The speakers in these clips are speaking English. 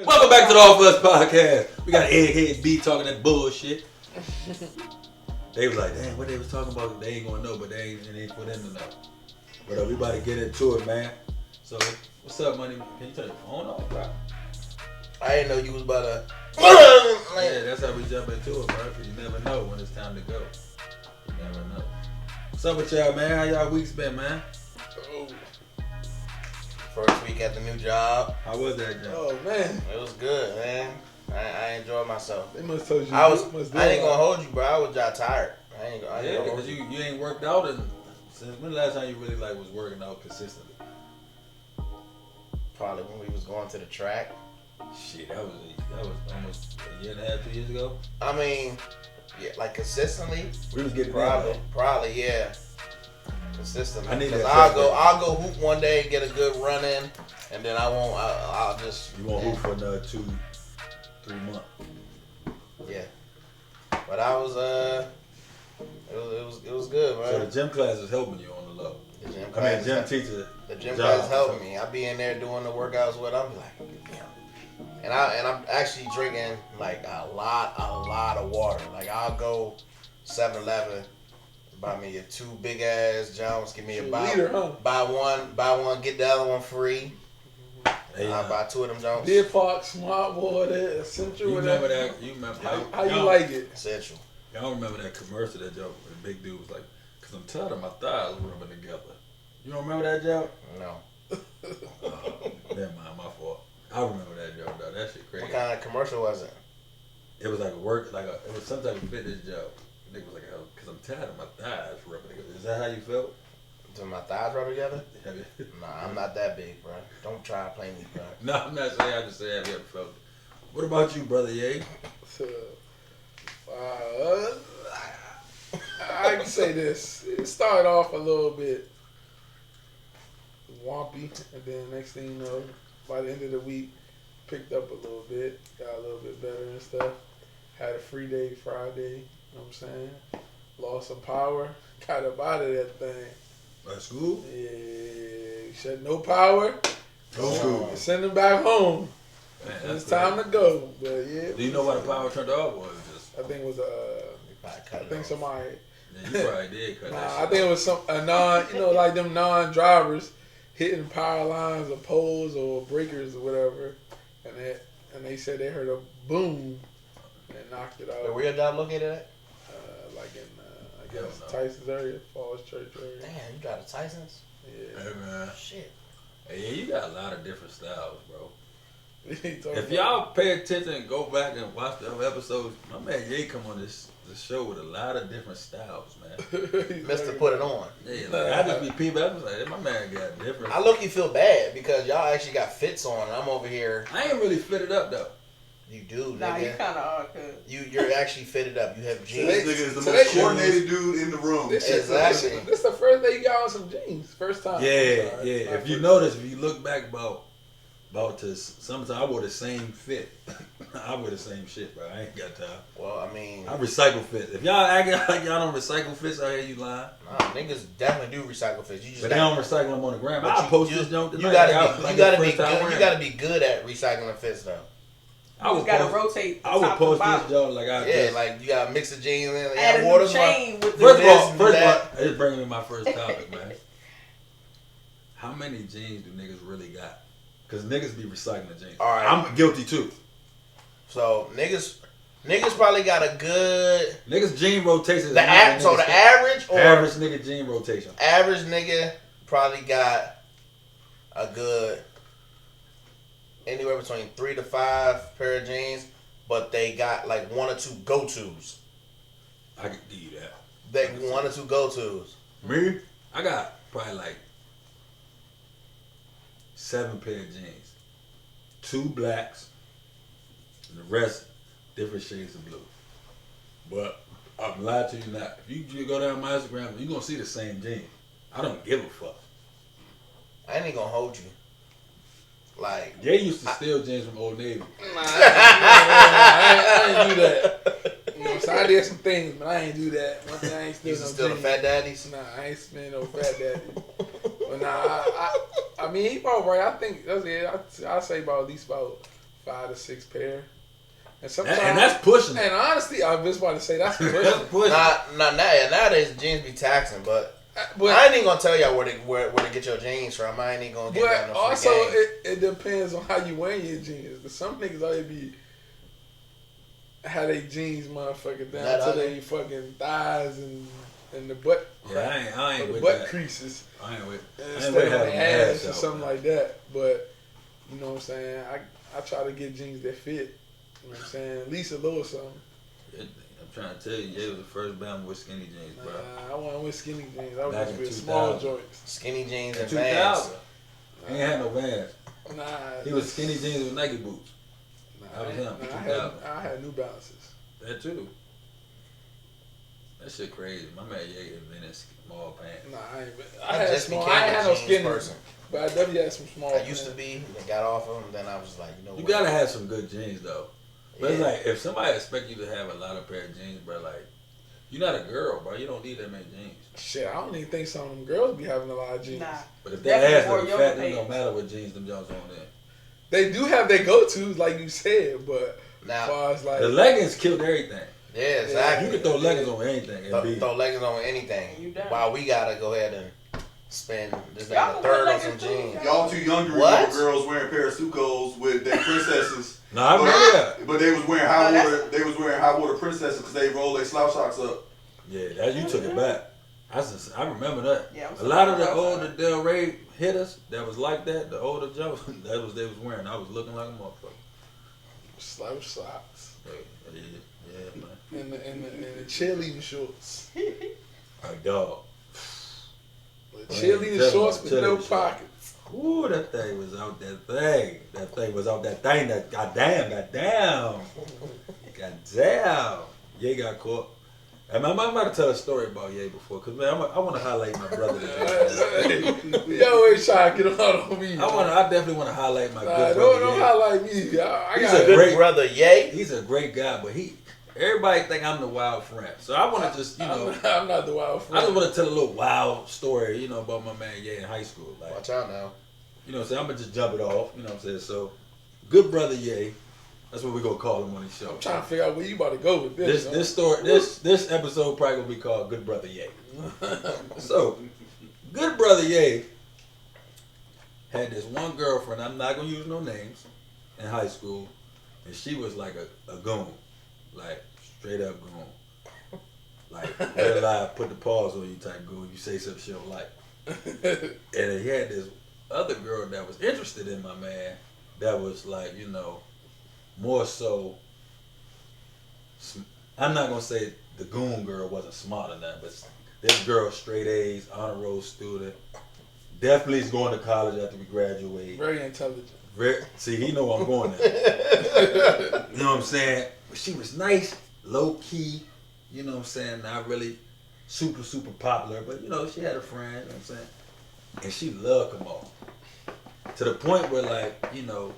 Welcome back to the AFU Podcast. We got Egghead B talking that bullshit. They was like, damn, what they was talking about, they ain't gonna know, but it ain't for them to know. But we about to get into it, man. So, what's up, money? Can you turn your phone off, bro? I didn't know you was about to. Yeah, that's how we jump into it, bro. Cause you never know when it's time to go. You never know. What's up with y'all, man? How y'all weeks been, man? First week at the new job. How was that job? Oh man, it was good, man. I enjoyed myself. They must told you. I ain't gonna hold you, bro. I was just tired. I ain't gonna hold because you ain't worked out since when the last time you really was working out consistently? Probably when we was going to the track. Shit, that was almost a year and a half, 2 years ago. I mean, yeah, like consistently. We was getting probably, yeah. Consistently. I need that. I'll go hoop one day, get a good run in, and then I'll just. You won't hoop for another 2-3 months. Yeah, but I was it was good, man. So the gym class is helping you on the low. The gym teacher. The gym class helped me. I be in there doing the workouts with. I'm like, damn. And I'm actually drinking like a lot of water. Like I'll go 7-Eleven, buy me 2 big ass Jones, give me buy one, get the other one free. Hey, I buy 2 of them Jones. Deer Park, Smart Water, Essential. You remember that? You remember how you like it? Essential. Y'all remember that commercial that joke where the big dude was like, "Cause I'm tired of my thighs rubbing together." You don't remember that joke? No. Never mind, my fault. I remember that joke though. That shit crazy. What kind of commercial was it? It was like it was some type of fitness joke. The nigga was like, "Cause I'm tired of my thighs rubbing together." Is that how you felt? Do my thighs rub together? Nah, I'm not that big, bro. Don't try to play me, bro. No, I'm not saying. I just say, have you ever felt it? What about you, brother Ye? I can say this. It started off a little bit wompy, and then next thing you know, by the end of the week, picked up a little bit, got a little bit better and stuff. Had a free day Friday, you know what I'm saying? Lost some power, got up out of that thing. At school? Yeah, shut no power. No school. Send them back home. Man, it's time to go. But yeah. Do you know why the power turned off? Or just? I think it was somebody. Yeah, you probably did cut that shit I think it was like them non-drivers hitting power lines or poles or breakers or whatever, and they said they heard a boom and knocked it out. Where your job located at? Like in Tyson's area, Falls Church area. Damn, you drive to Tyson's? Yeah. Hey man. Shit. Hey, yeah, you got a lot of different styles, bro. If y'all pay attention and go back and watch the other episodes, my man Ye come on this show with a lot of different styles, man. Mr. Put It On. Yeah, like, I just be peeping. I was like, my man got different. I look, you feel bad because y'all actually got fits on, and I'm over here. I ain't really fitted up though. You do, nigga. Nah, you kind of are, cuz. You're actually fitted up. You have jeans. This nigga is the most coordinated dude in the room. Exactly. This the first day you got on some jeans. First time. Yeah. If you notice, if you look back about to sometimes I wore the same fit. I wear the same shit, bro. I ain't got time. Well, I mean, I recycle fits. If y'all acting like y'all don't recycle fits out here, you lying. Nah, niggas definitely do recycle fits. You just but they don't recycle them on the gram. I post this junk tonight. You gotta be good at recycling fits though. I would gotta rotate. I would post this junk like like you gotta mix the jeans in. Add a new chain with First of all, it's bringing me my first topic, man. How many jeans do niggas really got? Because niggas be recycling jeans. All right. I'm guilty too. So niggas probably got a good niggas jean rotation. The average nigga jean rotation. Average nigga probably got a good anywhere between 3 to 5 pair of jeans, but they got like 1 or 2 go-tos. I can give you that. They 1 or 2 go-tos. Me? I got probably like 7 pair of jeans, 2 blacks, and the rest different shades of blue. But I'm lying to you not. If you go down my Instagram, you're gonna see the same jeans. I don't give a fuck. I ain't gonna hold you. Like they used to steal jeans from Old Navy. Nah, I ain't do that. You know, so I did some things, but I ain't do that. One thing I ain't steal no jeans. The Fat Daddies? Nah, I ain't spending no Fat Daddies. But nah, I mean, he probably right. I think that's it. I say about at least about 5 to 6 pair. And sometimes, and that's pushing. And honestly, I was about to say that's pushing. That's pushing. Nowadays jeans be taxing, but I ain't even gonna tell y'all where to get your jeans from. I ain't even gonna get that. But also, it depends on how you wear your jeans. But some niggas always be how they jeans, motherfucker, down to their fucking thighs and the butt. Yeah, I ain't the with butt that. creases. I ain't with. Instead of the ass or something like that. But you know what I'm saying. I try to get jeans that fit. You know what I'm saying? At least a little something. I'm trying to tell you, Jay was the first Bama with skinny jeans, bro. I wasn't with skinny jeans. I was Back just in with small 2000. joints. Skinny jeans and 2000. Vans. He ain't had no Vans. Nah. He was skinny jeans with Nike boots. That was him. I had New Balances. That too. That shit crazy. My man Ye invented small pants. Nah, I had just small. became I ain't a had no jeans skinny person. but I definitely had some small. I used to be. I got off of them. Then I was like, you know You what? gotta have some good jeans though. But it's Yeah. like if somebody expect you to have a lot of pair of jeans, bro, like you're not a girl, bro. You don't need that many jeans. Shit, I don't even think some of them girls be having a lot of jeans. Nah. But if that Definitely ass more look yoga fat, then it pants. don't matter what jeans them Jones on there. They do have their go-tos, like you said, but Now, as far as like The leggings killed everything. yeah, exactly. You can throw leggings on anything and be. Throw leggings on You anything. done. While we gotta go ahead and spend this Y'all damn can third wear on some leggings too. jeans. Y'all too young to What? remember girls wearing pair of Sucos with their princesses. No, I remember that. But they was wearing high water. They was wearing high water princesses because they rolled their slouch socks up. Yeah, that you took it back. I remember that. Yeah, A lot of the older Del Rey hitters that was like that, the older Joe, that was they was wearing. I was looking like a motherfucker. slouch socks Yeah, man. and the cheerleading shorts. Like dog. The cheerleading shorts with no pockets. Ooh, that thing was out that thing. That thing was out that thing. That goddamn. Ye got caught. And I'm about to tell a story about Ye before, cause man, I want to highlight my brother today. You always try to get on me. I definitely want to highlight my good brother. Don't Ye. highlight me. He's got a Good great brother, yay. He's a great guy, but everybody think I'm the wild friend. So I want to just, I'm not the wild friend. I just want to tell a little wild story, about my man Ye in high school. Like, Watch out now. you know what I'm saying? I'm going to just jump it off, you know what I'm saying? So, good brother Ye, that's what we're going to call him on this show. I'm trying to figure out where you about to go with this. This story, this episode probably going to be called Good Brother Ye. So, good brother Ye had this one girlfriend, I'm not going to use no names, in high school, and she was like a goon. Like, straight up goon. Like, real live, put the pause on you type goon. You say something she don't like. And he had this other girl that was interested in my man that was like, more so, I'm not going to say the goon girl wasn't smart enough, but this girl, straight A's, honor roll student, definitely is going to college after we graduate. Very intelligent. See, he know I'm going there. You know what I'm saying? But she was nice, low key, you know what I'm saying? Not really super, super popular, but she had a friend, you know what I'm saying? And she loved Kamal. To the point where, like,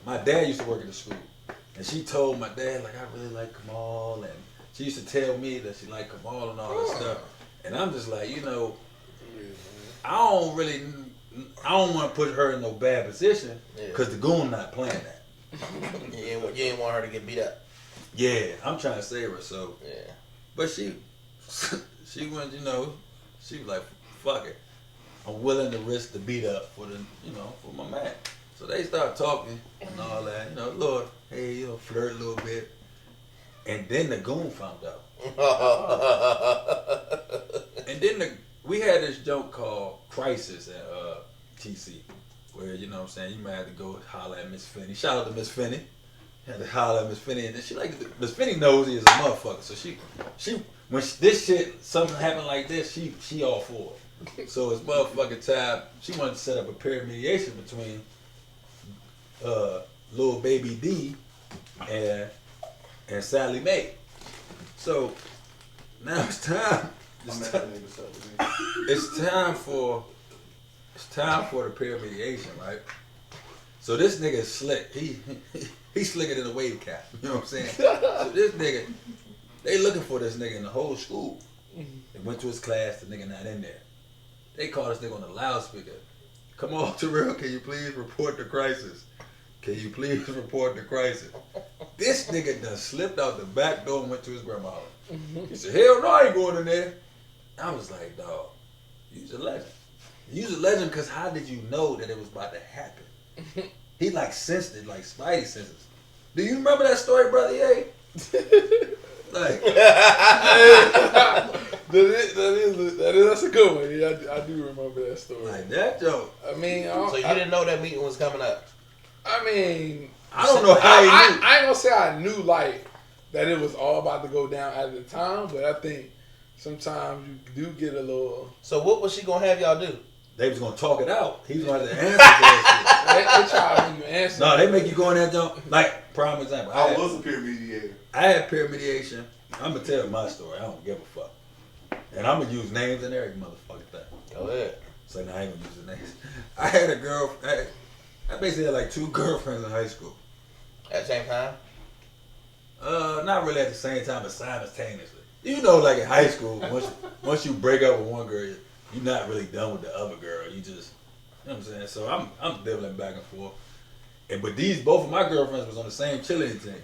my dad used to work at the school. And she told my dad, like, I really like Kamal. And she used to tell me that she liked Kamal and all that stuff. And I'm just like, I don't want to put her in no bad position because the goon not playing that. You ain't want her to get beat up. Yeah, I'm trying to save her. So, Yeah. but she went, she was like, fuck it. I'm willing to risk the beat up for for my man. So they start talking and all that, Lord, hey, flirt a little bit. And then the goon found out. And then we had this joke called Crisis at TC, where, you might have to go holler at Miss Finney. Shout out to Miss Finney. Had to holler at Miss Finney, and then she Miss Finney nosy as a motherfucker. So she when this shit, something happened like this, she all for it. So it's motherfucking time. She wanted to set up a peer mediation between little baby D and Sally Mae. So now it's time. It's time for the peer mediation, right? So this nigga is slick. He's slicker than a wave cap. You know what I'm saying? So this nigga, they looking for this nigga in the whole school. They went to his class, the nigga not in there. They call this nigga on the loudspeaker. Come on, Terrell, can you please report the crisis? can you please report the crisis? This nigga done slipped out the back door and went to his grandma's house. He said, hell no, I ain't going in there. I was like, dog, you's a legend. You's a legend because how did you know that it was about to happen? He like sensed it, like Spidey senses. Do you remember that story, Brother Ye? Like, that's a good one. Yeah, I do remember that story. like that joke. I mean, So you didn't know that meeting was coming up? I mean, I don't know how he knew. I ain't gonna say I knew like that it was all about to go down at the time, but I think sometimes you do get a little. So what was she gonna have y'all do? They was gonna talk it out. He was gonna have to answer that They try to make you answer. shit. No, they make you go in that jump. Like, prime example. I was a peer mediator. I had peer mediation. I'm gonna tell my story. I don't give a fuck. And I'm gonna use names and every motherfucking thing. Go ahead. So now I ain't gonna use the names. I had a girl. I basically had like 2 girlfriends in high school. At the same time? Not really at the same time, but simultaneously. You know, like in high school, once you break up with one girl, you're not really done with the other girl. You just, you know what I'm saying? So I'm dibbling back and forth. But both of my girlfriends was on the same cheerleading team.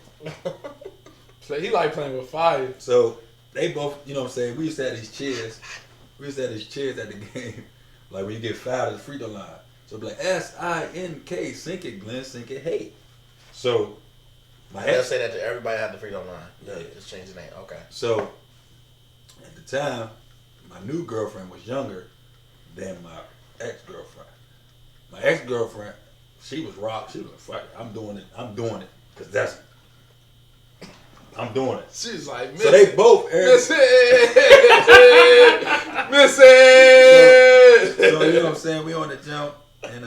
So he like playing with fire. So they both, you know what I'm saying? We used to have these cheers. We used to have these cheers at the game. Like when you get fouled at the free throw line. So it'd be like S-I-N-K, sink it, Glenn, sink it, hey. So my They'll ex, say that to everybody at the free throw line. Yeah. Just change the name. Okay. so at the time, my new girlfriend was younger than my ex-girlfriend. My ex-girlfriend, she was rock. She was like, fuck it, I'm doing it. Because that's, I'm doing it. She's like, So they both, Missy. So you know what I'm saying? We on the jump and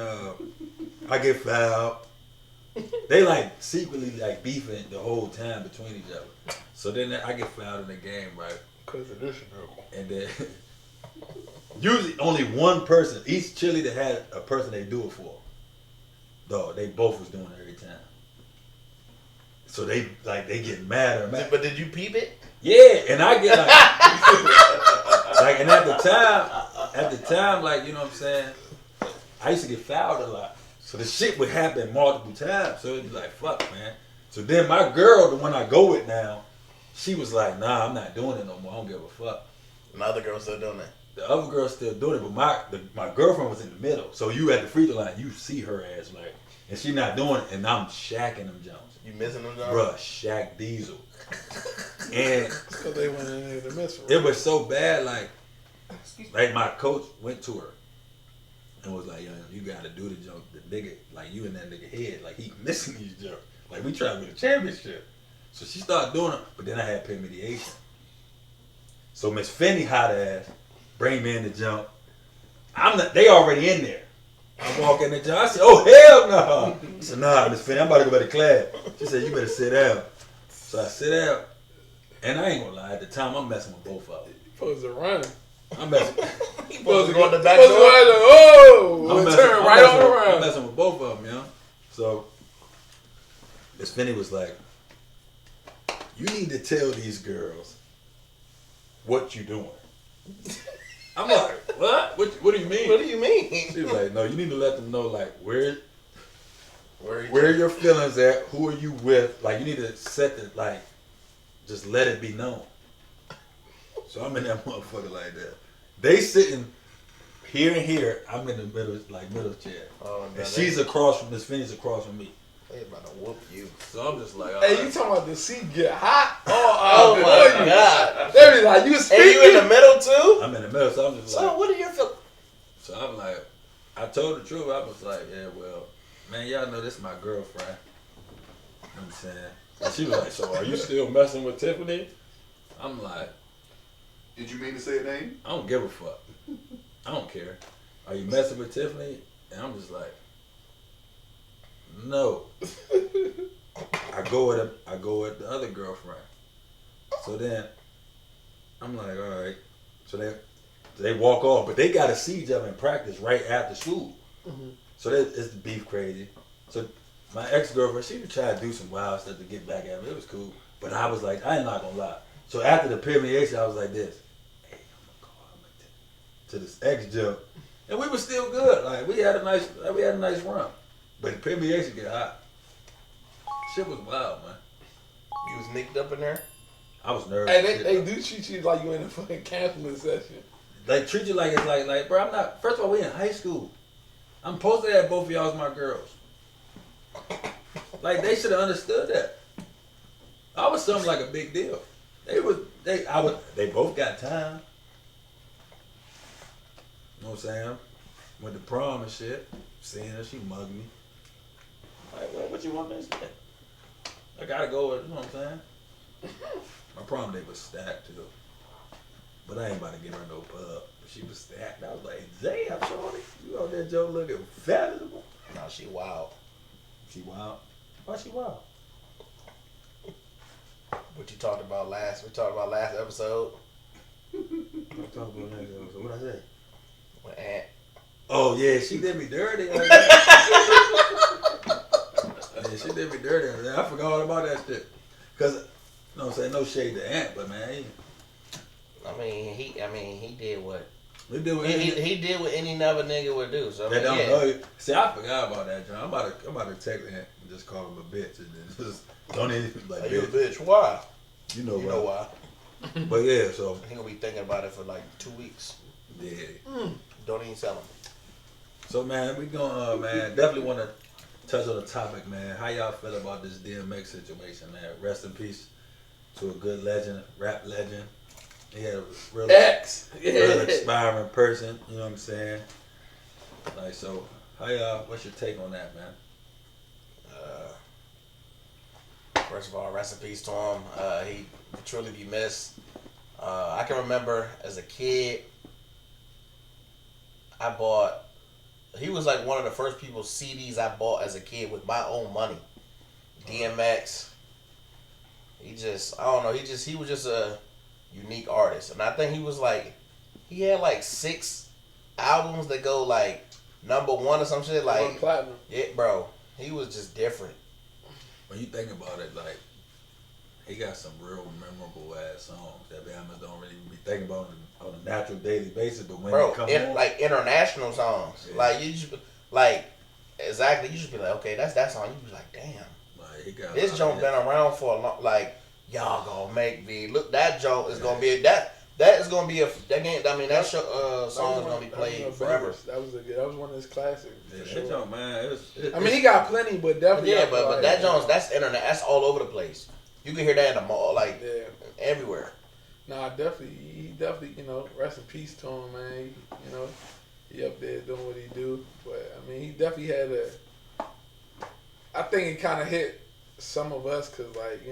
I get fouled. They like secretly like beefing the whole time between each other. So then I get fouled in the game, right? Because of this girl. And then usually only one person, each cheerleader had a person they do it for. Dog, they both was doing it every time. So they get madder and madder. But did you peep it? Yeah, and I get like and at the time, like, you know what I'm saying, I used to get fouled a lot. So the shit would happen multiple times. So it'd be like, fuck, man. So then my girl, the one I go with now, she was like, nah, I'm not doing it no more. I don't give a fuck. And the other girl's still doing that. The other girl's still doing it, but my girlfriend was in the middle. So you at the free throw line, you see her ass like, and she not doing it, and I'm shacking them Jones. You missing them, John? Bruh, Shaq Diesel. And Because they went in there to mess with it was so bad, like my coach went to her and was like, yo, you gotta do the jump. The nigga, like you in that nigga head, like he missing these jumps. Like we trying to win the championship. So she started doing it, but then I had peer mediation. So Miss Finney hot ass, bring me in the jump. They already in there. I walk in the jump, I said, oh hell no. I said, nah, Miss Finney, I'm about to go back to class. She said, you better sit down. So I sit down, and I ain't gonna lie, at the time I'm messing with both of them. you supposed to run. I'm messing. You supposed to go in the back door? Turn right on around. I'm messing with both of them, you know? So, Miss Finney was like, you need to tell these girls what you doing. I'm like, what? What do you mean? What do you mean? She was like, no, you need to let them know, like, where your feelings at, who are you with. Like, you need to set it, like, just let it be known. So I'm in that motherfucker like that. They sitting here and here. I'm in the middle chair. Oh, no, and she's across from Miss Finney's across from me. They about to whoop you. So I'm just like, all Hey, right. you talking about the seat get hot? Oh my boy, God. They be like, you And speaking? you in the middle too? I'm in the middle, so I'm just So like, what are your feelings? so I'm like, I told the truth. I was like, yeah, well, man, y'all know this is my girlfriend. You know what I'm saying? And she was like, so are you still messing with Tiffany? I'm like, Did you mean to say a name? I don't give a fuck. I don't care. Are you messing with Tiffany? And I'm just like, no. I go with the other girlfriend. So then I'm like, all right. So they walk off, but they gotta see each other in practice right after school. Mm-hmm. So it's the beef crazy. So my ex-girlfriend, she would try to do some wild stuff to get back at me. It was cool. But I was like, I ain't not gonna lie. So after the permeation, I was like this. Hey, I'm gonna call him to this ex-jump. And we were still good. Like we had a nice run. But the permeation get hot. Shit was wild, man. You was nicked up in there? I was nervous. Hey, they do treat you like you in a fucking counseling session. They treat you like it's like, bro, I'm not. First of all, we in high school. I'm supposed to have both of y'all as my girls. Like, they should have understood that. I was something like a big deal. They both got time. You know what I'm saying? Went to prom and shit. Seeing her, she mugged me. Like, what you want me to say? I gotta go with, you know what I'm saying? My prom date was stacked too. But I ain't about to get her no pub. But she was stacked. I was like, damn, shorty, you out there, Joe, looking fabulous. No, she wild. She wild? Why she wild? What you talked about last? We talked about last episode. I'm talking about that episode. What I say? With Aunt. Oh yeah, she did me dirty. Yeah, she did me dirty. I forgot all about that shit. Cause, you know what I'm saying, no shade to Aunt, but man, he did what? he did what He did what any other nigga would do. So that don't know you. See, I forgot about that, John. I'm about to text Aunt and just call him a bitch and then just don't even like. Are you a bitch? Why? You know why? But yeah, so He gonna be thinking about it for like 2 weeks. yeah. Don't even tell him. So man, we gonna definitely want to touch on the topic, man. How y'all feel about this DMX situation, man? Rest in peace to a good legend, rap legend. He had a real inspiring person. You know what I'm saying? Like, so how y'all? What's your take on that, man? First of all, rest in peace to him. He will truly be missed. I can remember as a kid, he was like one of the first people's CDs I bought as a kid with my own money. DMX. He was just a unique artist. And I think he had like 6 albums that go like #1 or some shit. Like, platinum. yeah, bro. He was just different. When you think about it, like, he got some real memorable ass songs that Bama's don't really be thinking about on a natural daily basis. But when they come on, like international songs, yeah. like you just exactly. You should be like, okay, that's that song. You be like, damn, like, he got this joint been around for a long. Like, y'all gonna make me look. That joint is gonna be that is gonna be that song is gonna be played forever. That was one of his classics. Yeah, for sure. that joint, man. I mean, he got plenty, but definitely. Yeah, but that joint, that's internet. That's all over the place. You can hear that in the mall, like everywhere. Nah, he definitely, rest in peace to him, man. He up there doing what he do. But, I mean, he definitely had I think it kind of hit some of us because, like,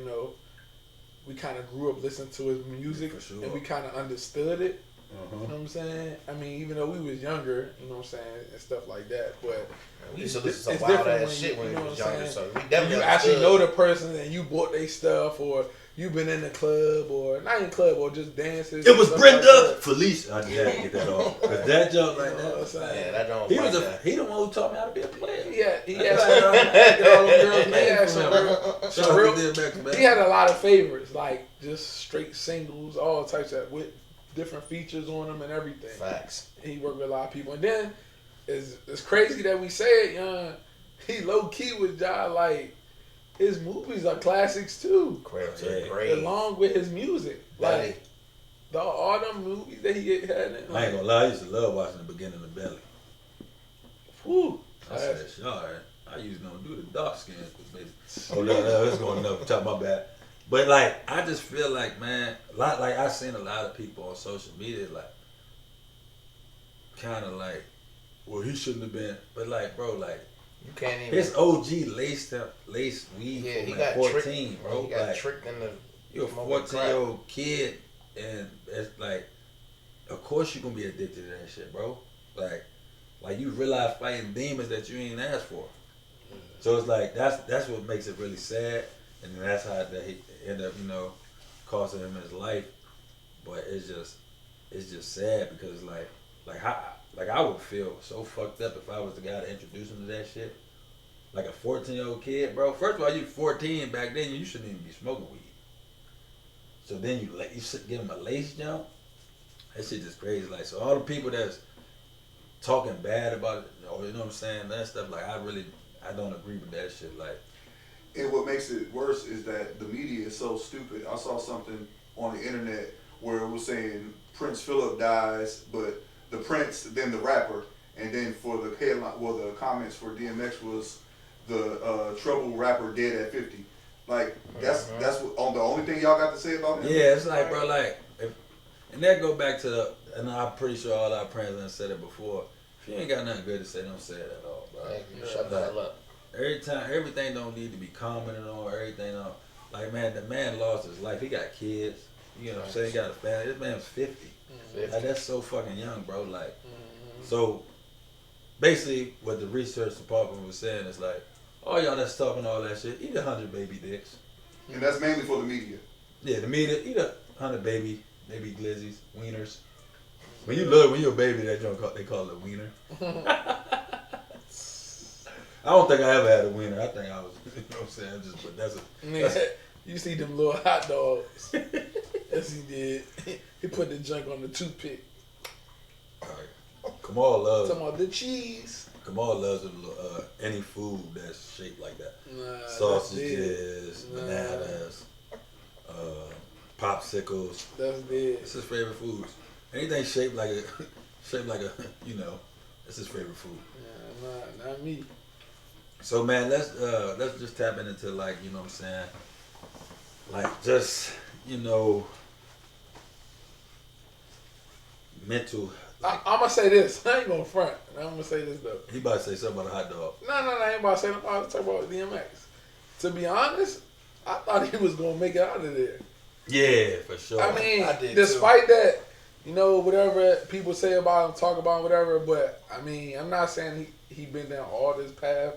we kind of grew up listening to his music for sure. and we kind of understood it. Uh-huh. You know what I'm saying? I mean, even though we was younger, you know what I'm saying, and stuff like that. But we used to listen to some wild ass shit when we was younger. So we definitely you actually know the person and you bought their stuff, or you been in the club, or not in the club, or just dances. It was Brenda like Felicia. I just had to get that off. Cause that joke like that. Yeah, that joke. He the one who taught me how to be a player. He had a lot of favorites, like just straight singles, all types of with different features on them and everything. Facts. He worked with a lot of people, and then it's crazy that we say it, he low key was like his movies are classics too. Great. Along with his music, like all them movies that he had. I ain't gonna lie, I used to love watching the beginning of Belly. Whew. I said, shit, all right. I used to do the dark skins. Oh no, that's going enough. Talk my bad. But like, I just feel like, man, like I've seen a lot of people on social media, like, kind of like, well, he shouldn't have been. But like, bro, like, you can't even. His OG laced weed he from got 14, tricked, bro. He got like, tricked in the. You're a 14-year-old kid, and it's like, of course you're gonna be addicted to that shit, bro. Like you realize fighting demons that you ain't asked for. So it's like that's what makes it really sad, and that's how he ended up, costing him his life. But it's just sad because I would feel so fucked up if I was the guy to introduce him to that shit. Like a 14-year-old kid, bro. First of all, you 14 back then, you shouldn't even be smoking weed. So then you give him a lace jump. That shit just crazy. Like, so all the people that's talking bad about it, you know what I'm saying, that stuff, like, I don't agree with that shit. Like, And what makes it worse is that the media is so stupid. I saw something on the internet where it was saying Prince Philip dies, but the Prince, then the rapper, and then for the headline, well, the comments for DMX was the trouble rapper dead at 50. Like that's what, on the only thing y'all got to say about him. Yeah, it's like, bro, like, and that go back to and I'm pretty sure all our presidents said it before. If you ain't got nothing good to say, don't say it at all, bro. Hey, you shut the hell up. Everything don't need to be commented on. Everything on, like, man, the man lost his life. He got kids. You know what I'm saying? He got a family. This man's 50. Like, that's so fucking young, bro. Like, so basically, what the research department was saying is like, all y'all that's talking all that shit, eat 100 baby dicks. And that's mainly for the media. Yeah, the media, eat 100 baby glizzies, wieners. When you're a baby, they call it a wiener. I don't think I ever had a wiener. I think I was, you know what I'm saying? But that's you see them little hot dogs. Yes, he did. He put the junk on the toothpick. Kamal loves. Talking about the cheese. Kamal loves any food that's shaped like that. Nah, sausages, bananas, popsicles. That's dead. It's his favorite foods. Anything shaped like a, you know, it's his favorite food. Yeah, not me. So man, let's just tap into, like, you know what I'm saying, like, just, you know, mental. Like, I'm gonna say this. I ain't gonna front. I'm gonna say this though. He about to say something about a hot dog. No, I ain't about to say nothing. I'm about to talk about DMX. To be honest, I thought he was gonna make it out of there. Yeah, for sure. I mean, I did despite that, you know, whatever people say about him, talk about him, whatever. But I mean, I'm not saying he been down all this path.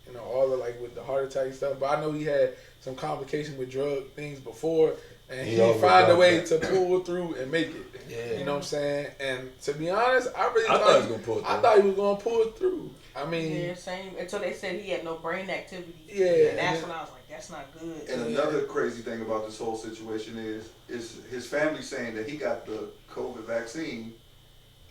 You know, all the, like, with the heart attack and stuff. But I know he had some complications with drug things before. And he found a way to pull through and make it. Yeah. You know what I'm saying? And to be honest, I really thought he was gonna pull it through. I thought he was gonna pull it through. I mean, yeah, same. Until they said he had no brain activity. Yeah, and that's when I was like, that's not good. And another crazy thing about this whole situation is his family saying that he got the COVID vaccine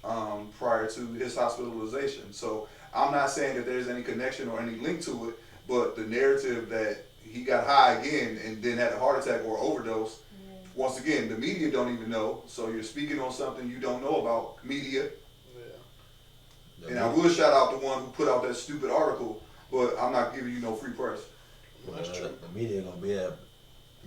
prior to his hospitalization. So I'm not saying that there's any connection or any link to it, but the narrative that he got high again and then had a heart attack or overdose. Once again, the media don't even know, so you're speaking on something you don't know about media. Yeah. And I will shout out the one who put out that stupid article, but I'm not giving you no free press. That's true. The media gonna be a,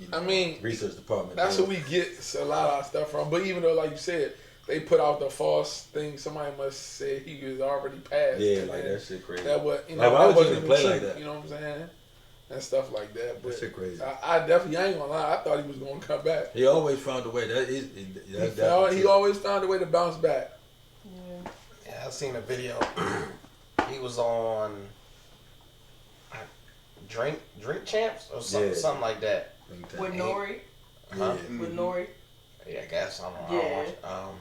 you know, I mean, research department. That's where we get a lot of our stuff from. But even though, like you said, they put out the false thing, somebody must say he was already passed. Yeah, like that shit crazy. That was, you know, like, why would you even play true, like that? You know what I'm saying? And stuff like that. But that shit crazy. I definitely, I ain't gonna lie, I thought he was gonna come back. He always found a way. He always found a way to bounce back. Yeah, I seen a video. He was on Drink Champs or something like that. With Nori. Huh? With Nori. Yeah, I guess I don't know. Yeah. I don't watch.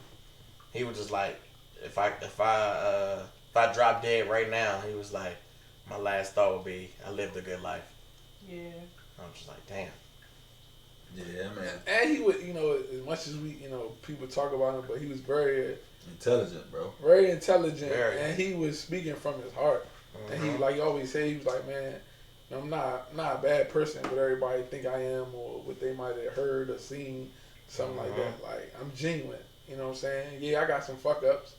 He was just like, if I drop dead right now, he was like, my last thought would be, I lived a good life. Yeah. I'm just like, damn. Yeah, man. And he would, you know, as much as we, you know, people talk about him, but he was very intelligent, bro. Very intelligent, very. And he was speaking from his heart. Mm-hmm. And he, like he always said, he was like, man, I'm not a bad person, but everybody think I am, or what they might have heard or seen, something like that. Like, I'm genuine. You know what I'm saying? Yeah, I got some fuck ups,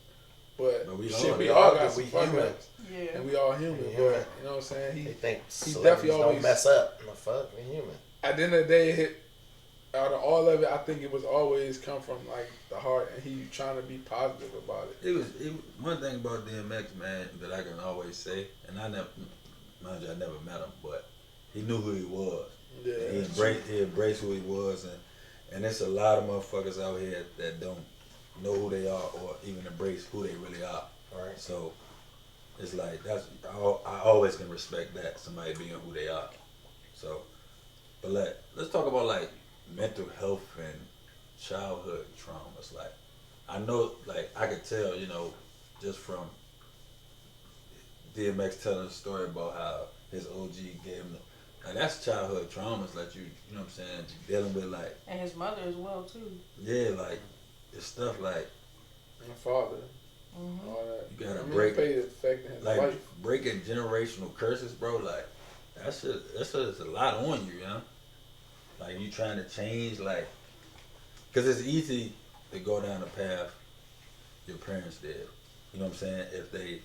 but we all got some fuck ups. Yeah. And we all human. But, you know what I'm saying? He definitely always don't mess up. No, fuck, we human. At the end of the day, out of all of it, I think it was always come from, like, the heart, and he trying to be positive about it. It was one thing about DMX, man, that I can always say, and I never met him, but he knew who he was. Yeah, he embraced who he was, and there's a lot of motherfuckers out here that don't know who they are or even embrace who they really are. Right. So it's like I always can respect that, somebody being who they are. So, but let's talk about, like, mental health and childhood traumas. Like, I know, like, I could tell, you know, just from DMX telling a story about how his OG gave him like, that's childhood traumas that you know what I'm saying, dealing with, like. And his mother as well, too. Yeah, like, it's stuff like. And the father. Mm-hmm. All that. You gotta break. Affecting his like, life. breaking generational curses, bro, like. that's a lot on you, you know. Like you trying to change, like, cause it's easy to go down the path your parents did. You know what I'm saying? If they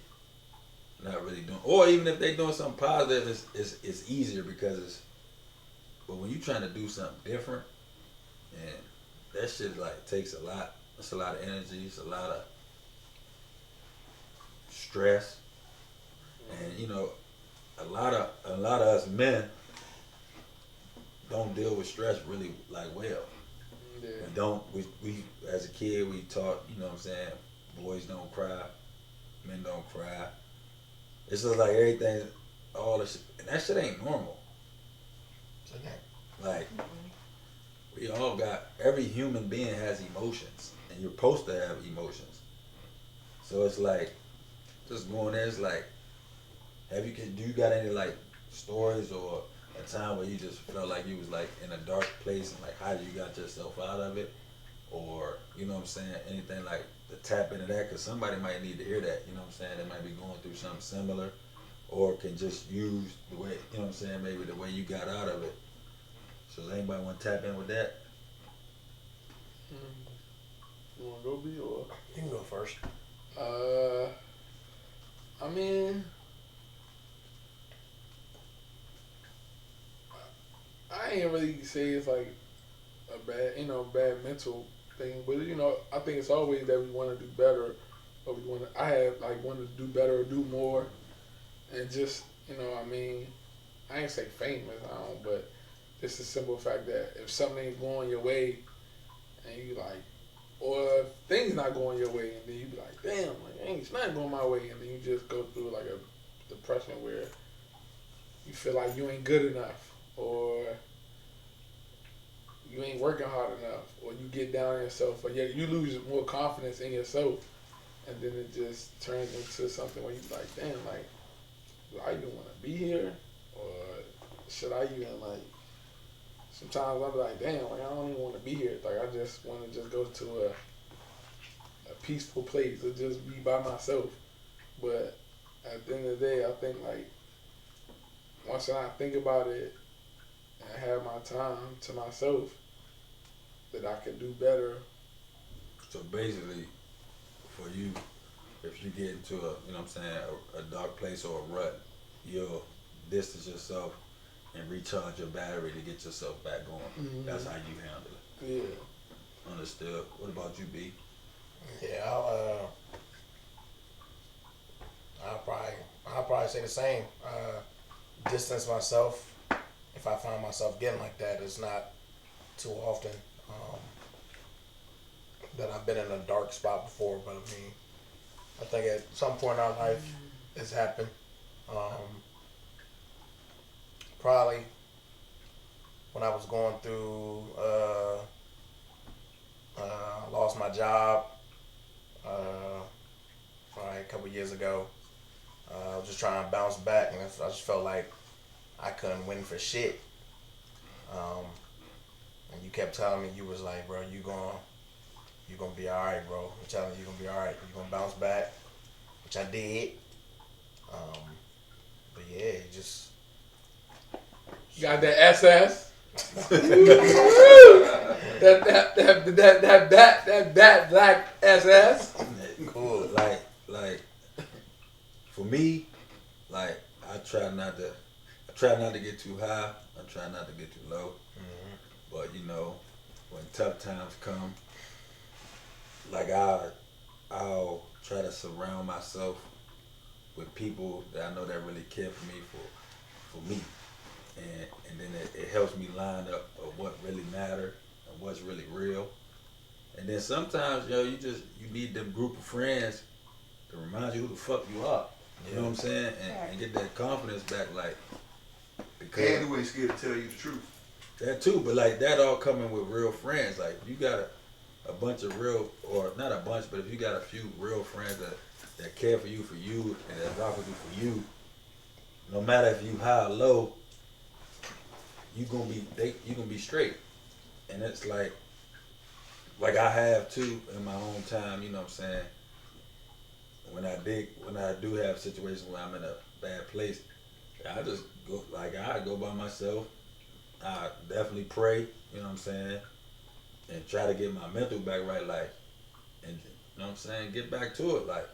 not really doing, or even if they doing something positive, it's easier because it's. But when you trying to do something different, and that shit like takes a lot. It's a lot of energy. It's a lot of stress, and you know, a lot of us men don't deal with stress really like well. Yeah. We as a kid we taught, you know what I'm saying, boys don't cry, men don't cry. It's just like everything, all the shit, and that shit ain't normal. Like we all got, every human being has emotions, and you're supposed to have emotions. So it's like just going there. It's like, do you got any like stories or a time where you just felt like you was like in a dark place and like how you got yourself out of it, or you know what I'm saying, anything like to tap into that, because somebody might need to hear that, you know what I'm saying, they might be going through something similar, or can just use the way, you know what I'm saying, maybe the way you got out of it. So does anybody want to tap in with that? You want to go, B, or? You can go first. I mean, I ain't really say it's like a bad mental thing, but I think it's always that we want to do better, or I have like wanted to do better or do more, and just I ain't say famous, but just the simple fact that if something ain't going your way, and you like, or if things not going your way, and then you be like, damn, like it's not going my way, and then you just go through like a depression where you feel like you ain't good enough, or you ain't working hard enough, or you get down on yourself, or you lose more confidence in yourself, and then it just turns into something where you be like, damn, like, do I even want to be here, or should I even like? Sometimes I'm like, damn, like I don't even want to be here. Like I just want to just go to a peaceful place or just be by myself. But at the end of the day, I think like once I think about it and I have my time to myself, that I can do better. So basically, for you, if you get into a dark place or a rut, you'll distance yourself and recharge your battery to get yourself back going. Mm-hmm. That's how you handle it. Yeah. Understood. What about you, B? Yeah, I'll probably say the same. Distance myself if I find myself getting like that. It's not too often that I've been in a dark spot before, but I think at some point in our life it's happened. Probably when I was going through, lost my job probably a couple years ago. I was just trying to bounce back, and I just felt like I couldn't win for shit. And you kept telling me, you was like, bro, you gonna be all right, bro. I'm telling you, you're gonna be all right. You're gonna bounce back, which I did. But yeah, it just. You got that SS. that black SS. Cool. Like for me, like I try not to get too high. I try not to get too low. Mm-hmm. But when tough times come, like I'll try to surround myself with people that I know that really care for me. And then it helps me line up of what really matters and what's really real. And then sometimes, you need them group of friends to remind you who the fuck you are. You know what I'm saying? And get that confidence back, like, because and who ain't scared to tell you the truth. That too, but like that all coming with real friends. Like you got a bunch of real, or not a bunch, but if you got a few real friends that care for you, and that rock with you for you, no matter if you high or low, you gonna be straight. And it's like I have too in my own time, you know what I'm saying? When I do have situations where I'm in a bad place, I just go I go by myself. I definitely pray. You know what I'm saying, and try to get my mental back right. Like, and you know what I'm saying, get back to it. Like,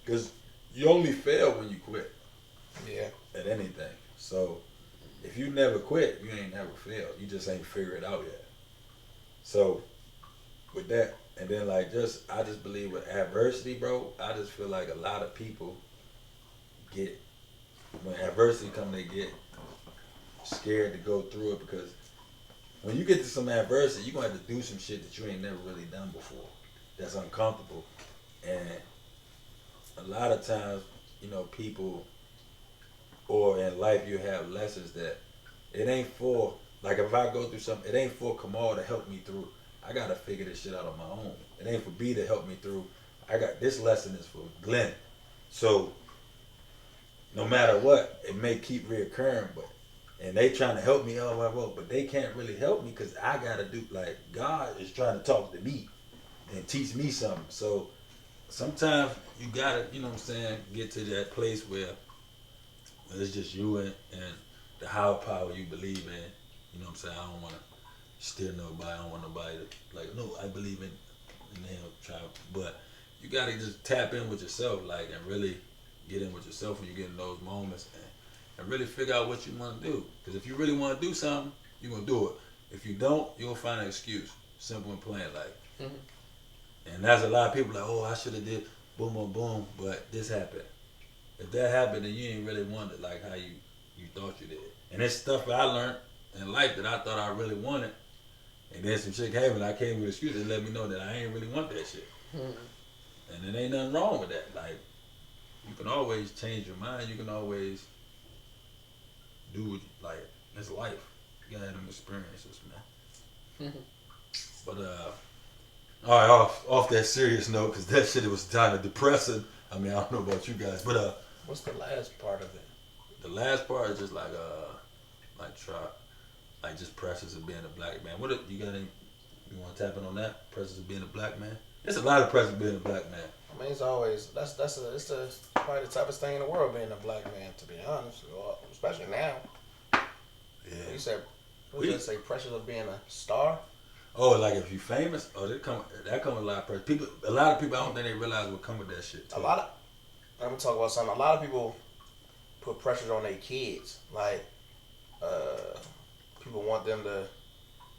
cause you only fail when you quit Yeah. at anything. So if you never quit, you ain't never failed. You just ain't figured it out yet. So with that, and then like I just believe with adversity, bro. I just feel like a lot of people get when adversity comes, they get scared to go through it because when you get to some adversity, you're gonna have to do some shit that you ain't never really done before. That's uncomfortable, and a lot of times, you know, people or in life you have lessons that it ain't for. Like if I go through something, it ain't for Kamal to help me through. I gotta figure this shit out on my own. It ain't for B to help me through. I got this lesson is for Glenn. So no matter what, it may keep reoccurring, but and they trying to help me all my road, but they can't really help me because I gotta do like God is trying to talk to me and teach me something. So sometimes you gotta, you know what I'm saying, get to that place where it's just you and the higher power you believe in. You know what I'm saying? I don't want to steer nobody. I don't want nobody to like. No, I believe in them try, but you gotta just tap in with yourself, like, and really get in with yourself when you get in those moments, and really figure out what you want to do. Because if you really want to do something, you're gonna do it. If you don't, you'll find an excuse. Simple and plain, like. Mm-hmm. And that's a lot of people like, oh, I should have did boom, boom, boom, but this happened. If that happened, then you ain't really wanted like how you thought you did. And it's stuff I learned in life that I thought I really wanted, and then some shit came and I came with excuses and let me know that I ain't really want that shit. Mm-hmm. And there ain't nothing wrong with that. Like, you can always change your mind. You can always do what, like, it's life. You gotta have them experiences, man. Mm-hmm. But all right, off that serious note, because that shit was kind of depressing. I mean, I don't know about you guys, but what's the last part of it? The last part is just like try, like just pressures of being a black man. What you got? You want to tap in on that? Pressures of being a black man. There's a lot of pressure of being a black man. I mean, it's always it's probably the toughest thing in the world being a black man, to be honest, especially now. Yeah. You said what did you say? Pressures of being a star. Oh, like if you famous, that come with a lot of pressure. A lot of people, I don't think they realize what come with that shit. Too. I'm gonna talk about something. A lot of people put pressures on their kids. Like, people want them to,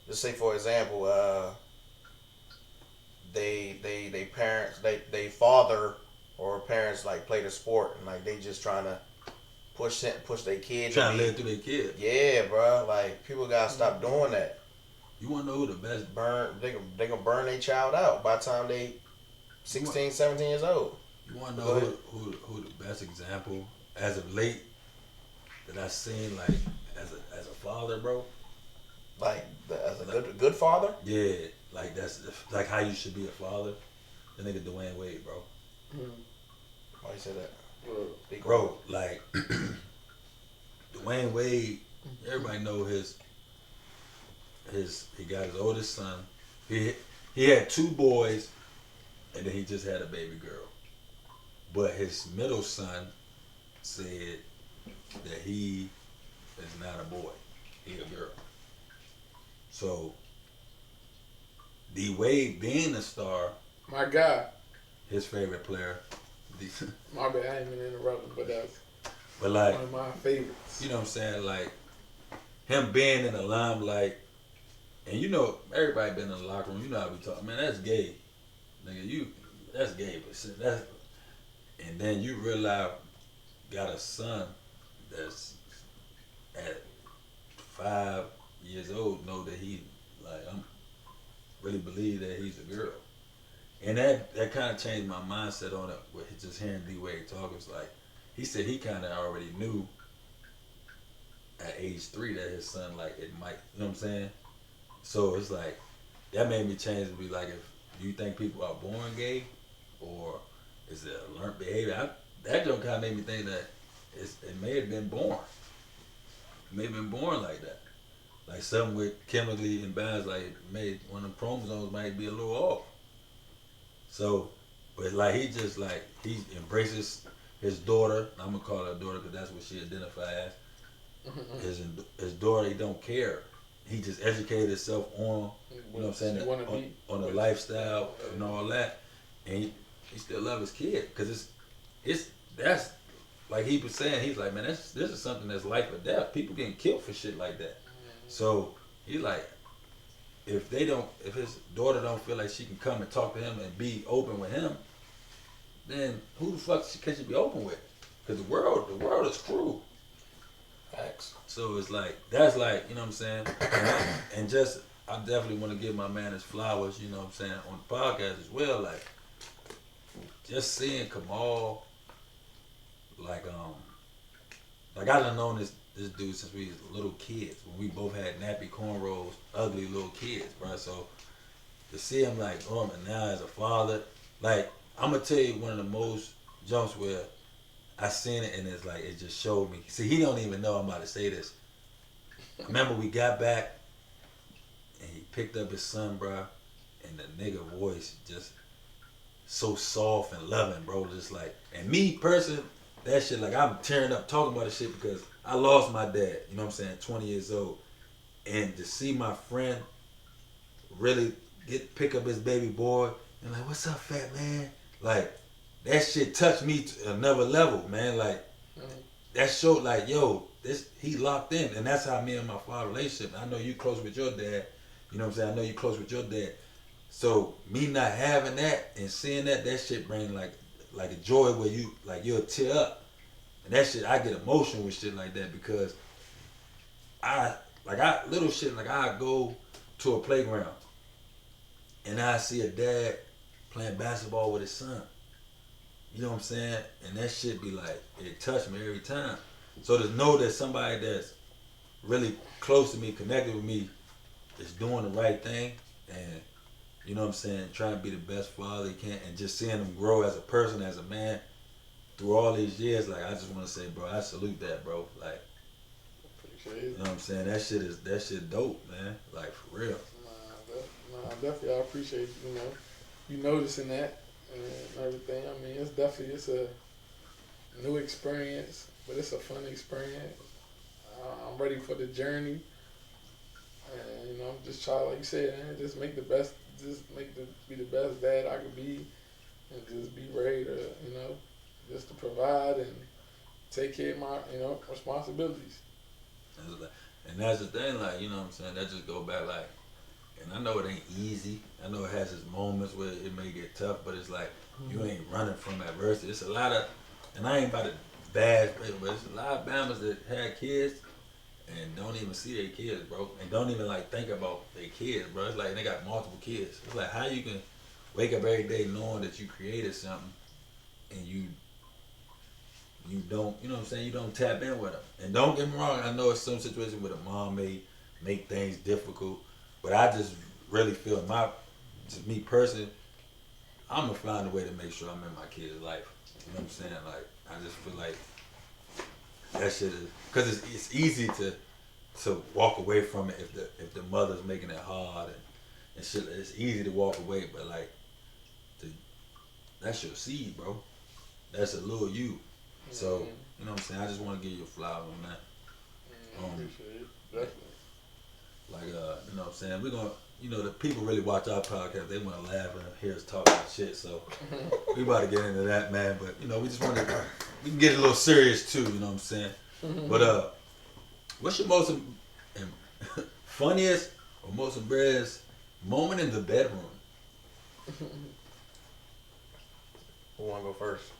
just say for example, they parents, they father or parents like play the sport and like they just trying to push their kid. Trying to live through their kid. Yeah, bro. Like people gotta stop doing that. You wanna know who the best They gonna burn their child out by the time they 16, 17 years old. You wanna know who the best example as of late that I seen like as a father, bro? Like as a good father? Yeah, like that's like how you should be a father. The nigga Dwayne Wade, bro. Why you say that? Bro, like Dwayne Wade, everybody know his he got his oldest son. He had 2 boys and then he just had a baby girl. But his middle son said that he is not a boy, he a girl. So D Wade being a star, my guy, his favorite player. My bad, I ain't even interrupting, but that's like one of my favorites. You know what I'm saying? Like him being in the limelight, and you know everybody been in the locker room. You know how we talk, man. That's gay, nigga. That's gay, but that's. And then you realize got a son that's at 5 years old know that he I'm really believe that he's a girl. And that kind of changed my mindset on it with just hearing D Wade talk. It's like he said he kind of already knew at age 3 that his son like it might, you know what I'm saying? So it's like that made me change to be like, if you think people are born gay or is it a learned behavior? That joke kind of made me think that it may have been born. It may have been born like that. Like something with chemically imbalance, like made one of the chromosomes might be a little off. So, but like he embraces his daughter. I'm gonna call her a daughter because that's what she identifies as. his daughter, he don't care. He just educated himself on, you know what I'm saying, on the lifestyle and all that, and he still love his kid because that's like he was saying. He's like, man, this is something that's life or death. People getting killed for shit like that. So he's like, if his daughter don't feel like she can come and talk to him and be open with him, then who the fuck can she be open with? Because the world is cruel. Facts. So it's like, that's like, you know what I'm saying? And just, I definitely want to give my man his flowers, you know what I'm saying, on the podcast as well. Like, just seeing Kamal, like I done known this dude since we was little kids. When we both had nappy cornrows, ugly little kids, bro. So to see him like, and now as a father, like, I'm going to tell you one of the most jumps where I seen it and it's like, it just showed me. See, he don't even know I'm about to say this. I remember we got back and he picked up his son, bro, and the nigga voice just so soft and loving, bro. Just like, and me personally, that shit, like, I'm tearing up talking about this shit because I lost my dad, you know what I'm saying, 20 years old. And to see my friend really pick up his baby boy and like, what's up, fat man? Like, that shit touched me to another level, man. Like, that showed like, yo, he locked in. And that's how me and my father relationship. I know you close with your dad. You know what I'm saying? I know you close with your dad. So me not having that and seeing that shit bring like a joy where you'll tear up. And that shit, I get emotional with shit like that because little shit, like I go to a playground and I see a dad playing basketball with his son. You know what I'm saying? And that shit be like, it touched me every time. So to know that somebody that's really close to me, connected with me, is doing the right thing and, you know what I'm saying, trying to be the best father he can and just seeing him grow as a person, as a man through all these years, like, I just want to say, bro, I salute that, bro. Like, appreciate it. You know what I'm saying? That shit dope, man. Like, for real. Definitely, I appreciate, you noticing that and everything. I mean, it's a new experience, but it's a fun experience. I'm ready for the journey, and I'm just trying, like you said, man, just be the best dad I could be, and just be ready to, just to provide and take care of my, responsibilities. And that's the thing, like, you know what I'm saying? That just go back, like, and I know it ain't easy. I know it has its moments where it may get tough, but it's like, you ain't running from adversity. It's a lot of, and I ain't about to bash, but it's a lot of Bammers that had kids and don't even see their kids, bro. And don't even, like, think about their kids, bro. It's like they got multiple kids. It's like how you can wake up every day knowing that you created something and you don't, you know what I'm saying, you don't tap in with them. And don't get me wrong, I know it's some situations where the mom may make things difficult, but I just really feel just me personally, I'm gonna find a way to make sure I'm in my kid's life. You know what I'm saying? Like, I just feel like that shit is, because it's easy to walk away from it if the mother's making it hard and shit. It's easy to walk away, but like, that's your seed, bro. That's a little you. So, you know what I'm saying? I just want to give you a flower on that. Appreciate it. Definitely. Like, you know what I'm saying? We're going to, the people really watch our podcast. They want to laugh and hear us talk about shit. So, we about to get into that, man. But, we just want to, we can get a little serious too, you know what I'm saying? But, what's your most funniest or most embarrassing moment in the bedroom? Who want to go first?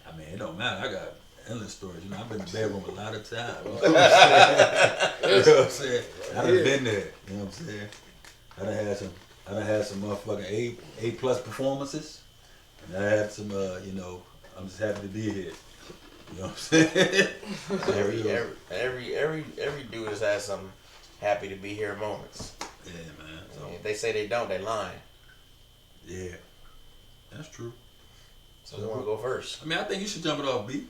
I mean, it don't matter. I got endless stories. I've been in the bedroom a lot of times. You know what I'm saying? I done been there. You know what I'm saying? I done had some motherfucking A+ performances. And I had some, I'm just happy to be here. You know what I'm saying? every dude has had some happy to be here moments. Yeah, man. So, if they say they don't, they lying. Yeah. That's true. So who want to go first? I mean, I think you should jump it off, B.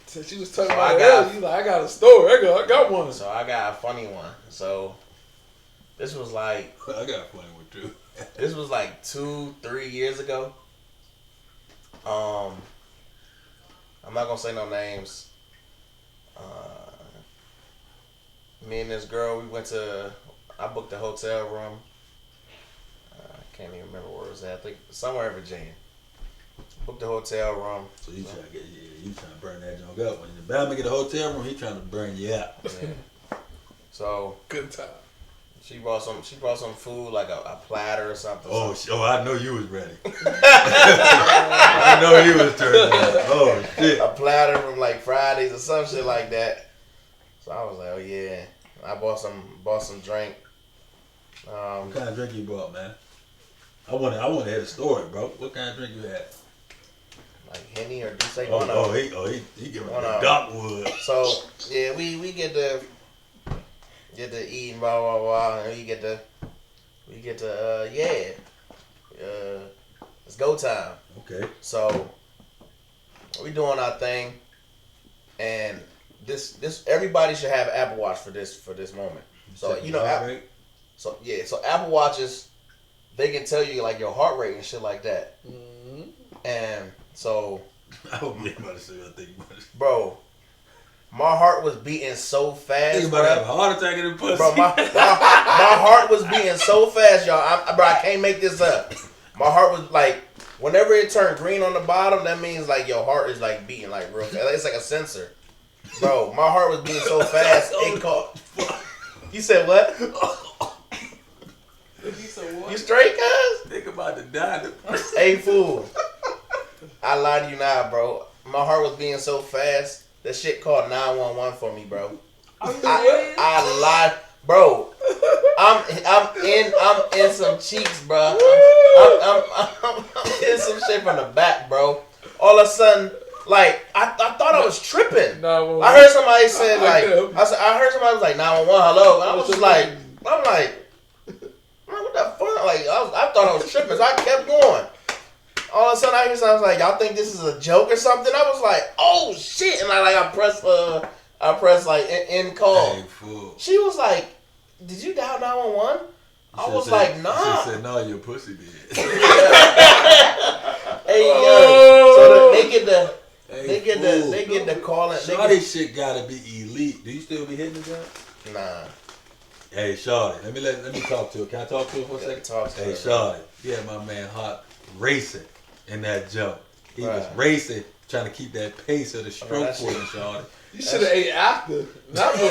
Since you was talking about that, you like, I got a story. I got one. So I got a funny one. So this was like, I got a funny one too. This was like 2-3 years ago. I I'm not gonna say no names. Me and this girl, I booked a hotel room. I can't even remember where it was at. I think somewhere in Virginia. Booked a hotel room. So you trying to burn that junk up. When the Bama get a hotel room, he trying to burn you out. Yeah. So Good time. she brought some food, like a platter or something. Oh, I know you was ready. I know you was turned on. Oh shit. A platter from like Fridays or some shit like that. So I was like, oh yeah. I bought some drink. What kind of drink you bought, man? I want to hear the story, bro. What kind of drink you had? Like Henny or Douce. He giving One me of- Darkwood. So yeah, we get to eat and blah blah blah, and we get to it's go time. Okay. So we doing our thing, and this everybody should have Apple Watch for this moment. So Checking your heart rate? So Apple Watches, they can tell you like your heart rate and shit like that. Mm-hmm. And so, I hope you about to say I think about it. bro, my heart was beating so fast. Think about having a heart attack in the pussy. Bro, my heart was beating so fast, y'all. I can't make this up. My heart was like, whenever it turned green on the bottom, that means like your heart is like beating like real fast. It's like a sensor. Bro, my heart was beating so fast, it caught. You said what? You straight, cuz? Think about the die. Hey, fool. I lie to you now, bro. My heart was beating so fast, that shit called 911 for me, bro. I lied, bro. I'm in some cheeks, bro. I'm in some shit from the back, bro. All of a sudden, like I thought I was tripping. I heard somebody say like I heard somebody was like 911, hello, and I was just like, I'm like, what the fuck? Like I thought I was tripping, so I kept going. All of a sudden, I hear something like, y'all think this is a joke or something? I was like, oh shit, and I pressed like end call. Hey, fool. She was like, did you dial 911? I was like, nah. She said, no, your pussy did. Hey, yo. So they get the calling. Shawty shit gotta be elite. Do you still be hitting the job? Nah. Hey, Shawty, let me talk to her. Can I talk to her for a second? Talk to Hey, her. Shawty, yeah, my man Hot racing in that jump. He was Right. racing, trying to keep that pace of the stroke That's for it. you, Shawty. You should have ate after, not before.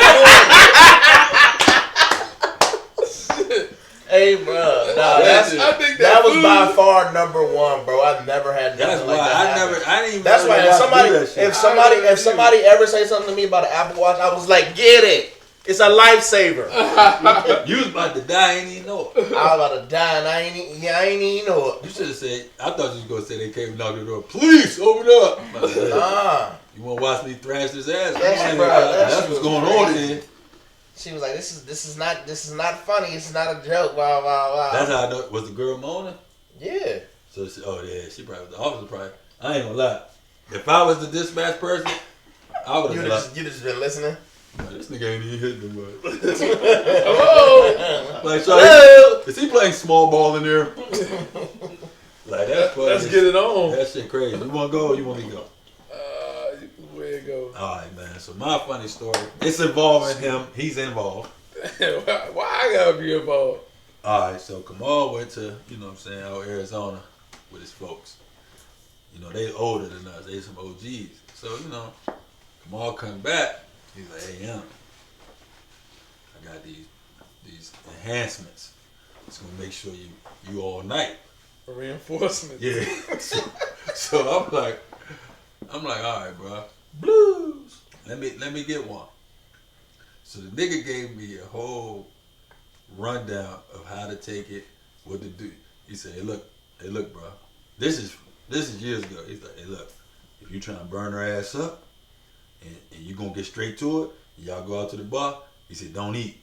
Hey, bro. Nah, I think that was food- by far number one, bro. I've never had nothing That's like why that happen. I didn't even That's know why y'all do that shit. if somebody ever say something to me about an Apple Watch, I was like, get it. It's a lifesaver. You was about to die, ain't even know it. I was about to die and I ain't even know it. You should have said, I thought you was going to say they came and knocked the door. Please, open up. I said, Nah. you want to watch me thrash this ass? That's right. That's what's going on here. She was like, this is not funny. It's not a joke. Blah blah blah. That's how I know. Was the girl Mona? Yeah. So she probably was the officer. Probably. I ain't gonna lie. If I was the dispatch person, I would have been like, You just been listening. "Man, this nigga ain't even hitting the mud." Hello. Like, so is he playing small ball in there? Like that's funny. Let's get it on. That shit crazy. You want to go or you want me to go? Where it goes. All right, man. So my funny story. It's involving him. He's involved. Why I gotta be involved? All right, so Kamal went to, out Arizona with his folks. They older than us. They some OGs. So, Kamal come back. He's like, hey, I got these enhancements. It's going to make sure you all night. Reinforcement. Yeah. so I'm like, all right, bro. Blues. Let me get one. So the nigga gave me a whole rundown of how to take it, what to do. He said, hey look, bro. This is years ago. He's like, hey look, if you trying to burn her ass up and you gonna get straight to it, y'all go out to the bar, he said, don't eat.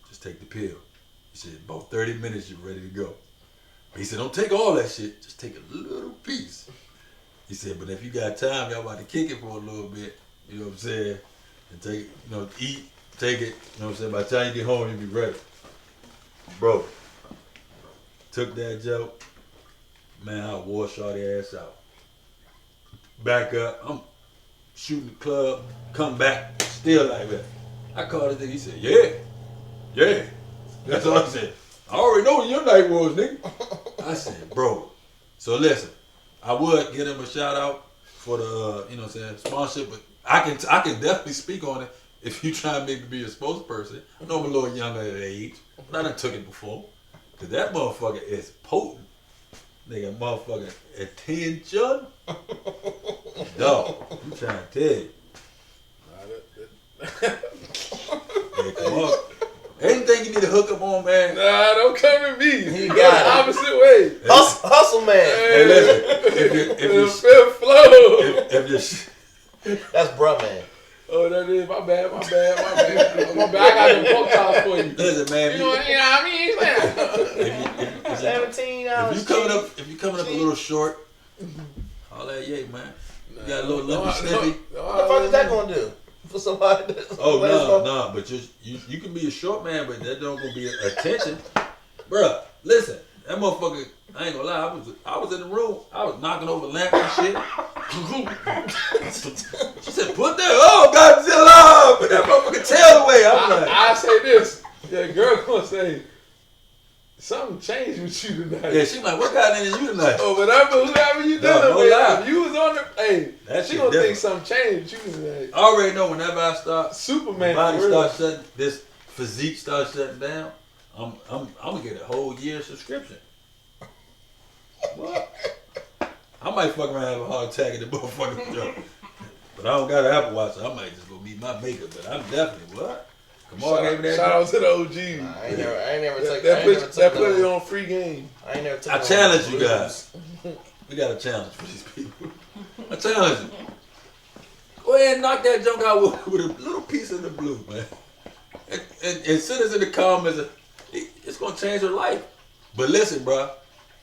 Just take the pill. He said, about 30 minutes you're ready to go. But he said, don't take all that shit, just take a little piece. He said, but if you got time, y'all about to kick it for a little bit, you know what I'm saying? And take, eat, take it, you know what I'm saying? By the time you get home, you'll be ready. Bro, took that joke. Man, I wore shorty ass out. Back up. I'm shooting the club, come back, still like that. I called this nigga, he said, yeah. That's all I said. I already know what your night was, nigga. I said, bro. So listen, I would give him a shout out for the, sponsorship, but I can definitely speak on it if you try to make me be a spokesperson. I know I'm a little younger at age, but I done took it before. Cause that motherfucker is potent. Nigga, motherfucker, attention. Dog, I'm trying to tell you. Hey, come on. Anything you need to hook up on, man. Nah, don't come at me. You Go got the it. opposite way. Hustle man. Hey, listen. If you Fifth flow. if you That's bruh man. Oh, that is my bad. My bad. I got them pork chops for you. listen, man. You know what I mean? If $17. you coming up a little short, holla at Ye, man. You got a little limpy snippy. What the fuck is that gonna do for somebody? Oh no, but you can be a short man, but that don't gonna be attention, bruh. Listen, that motherfucker. I ain't gonna lie. I was in the room. I was knocking over lamps and shit. She said, "Put that Godzilla!" But that motherfucker tail away. I'm like, I say this. Yeah, girl gonna say something changed with you tonight. yeah, she like, "What got into you tonight?" Oh, whoever you No, did no with, lie. if you was on the, hey, That she shit gonna think different. something changed with you tonight. I already know whenever I start, Superman. my body for real. starts shutting, this physique starts shutting down. I'm gonna get a whole year subscription. What? I might fuck around and have a heart attack at the motherfucking joke. But I don't got an Apple Watch, so I might just go meet my maker. But I'm definitely, what? Come on, gave me that. Shout out to the OG. Nah, I ain't never took That put it on free game. I ain't never took I challenge you guys. We got a challenge for these people. I challenge you. Go ahead and knock that junk out with a little piece of the blue, man. And send us in the comments. It's gonna change her life. But listen, bro,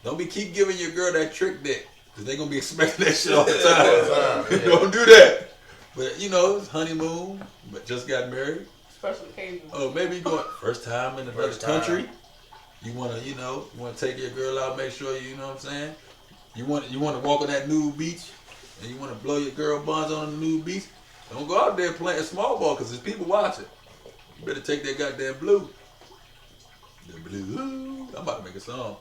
don't be keep giving your girl that trick dick, cause they gonna be expecting that shit all the time. Yeah. Don't do that. But it's honeymoon, but just got married. Special occasion. Oh, maybe you going first time in another First time. country. You wanna take your girl out, make sure you know what I'm saying. You wanna walk on that nude beach, and you wanna blow your girl buns on the nude beach. Don't go out there playing small ball, cause there's people watching. You better take that goddamn blue. The blue. I'm about to make a song.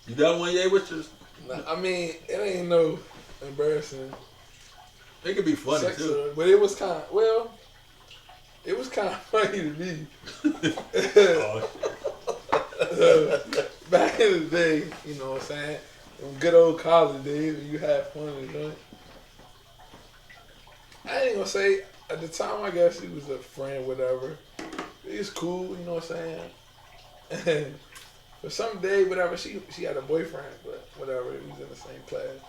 You got one, Ye? What's yours? Nah, I mean, it ain't no embarrassing. It could be funny sex too. story, but it was kind of funny to me. Back in the day, you know what I'm saying? Them good old college days when you had fun and joint. I ain't gonna say, at the time, I guess he was a friend, whatever. He was cool, you know what I'm saying? And for some day, whatever, she had a boyfriend, but whatever, we was in the same class.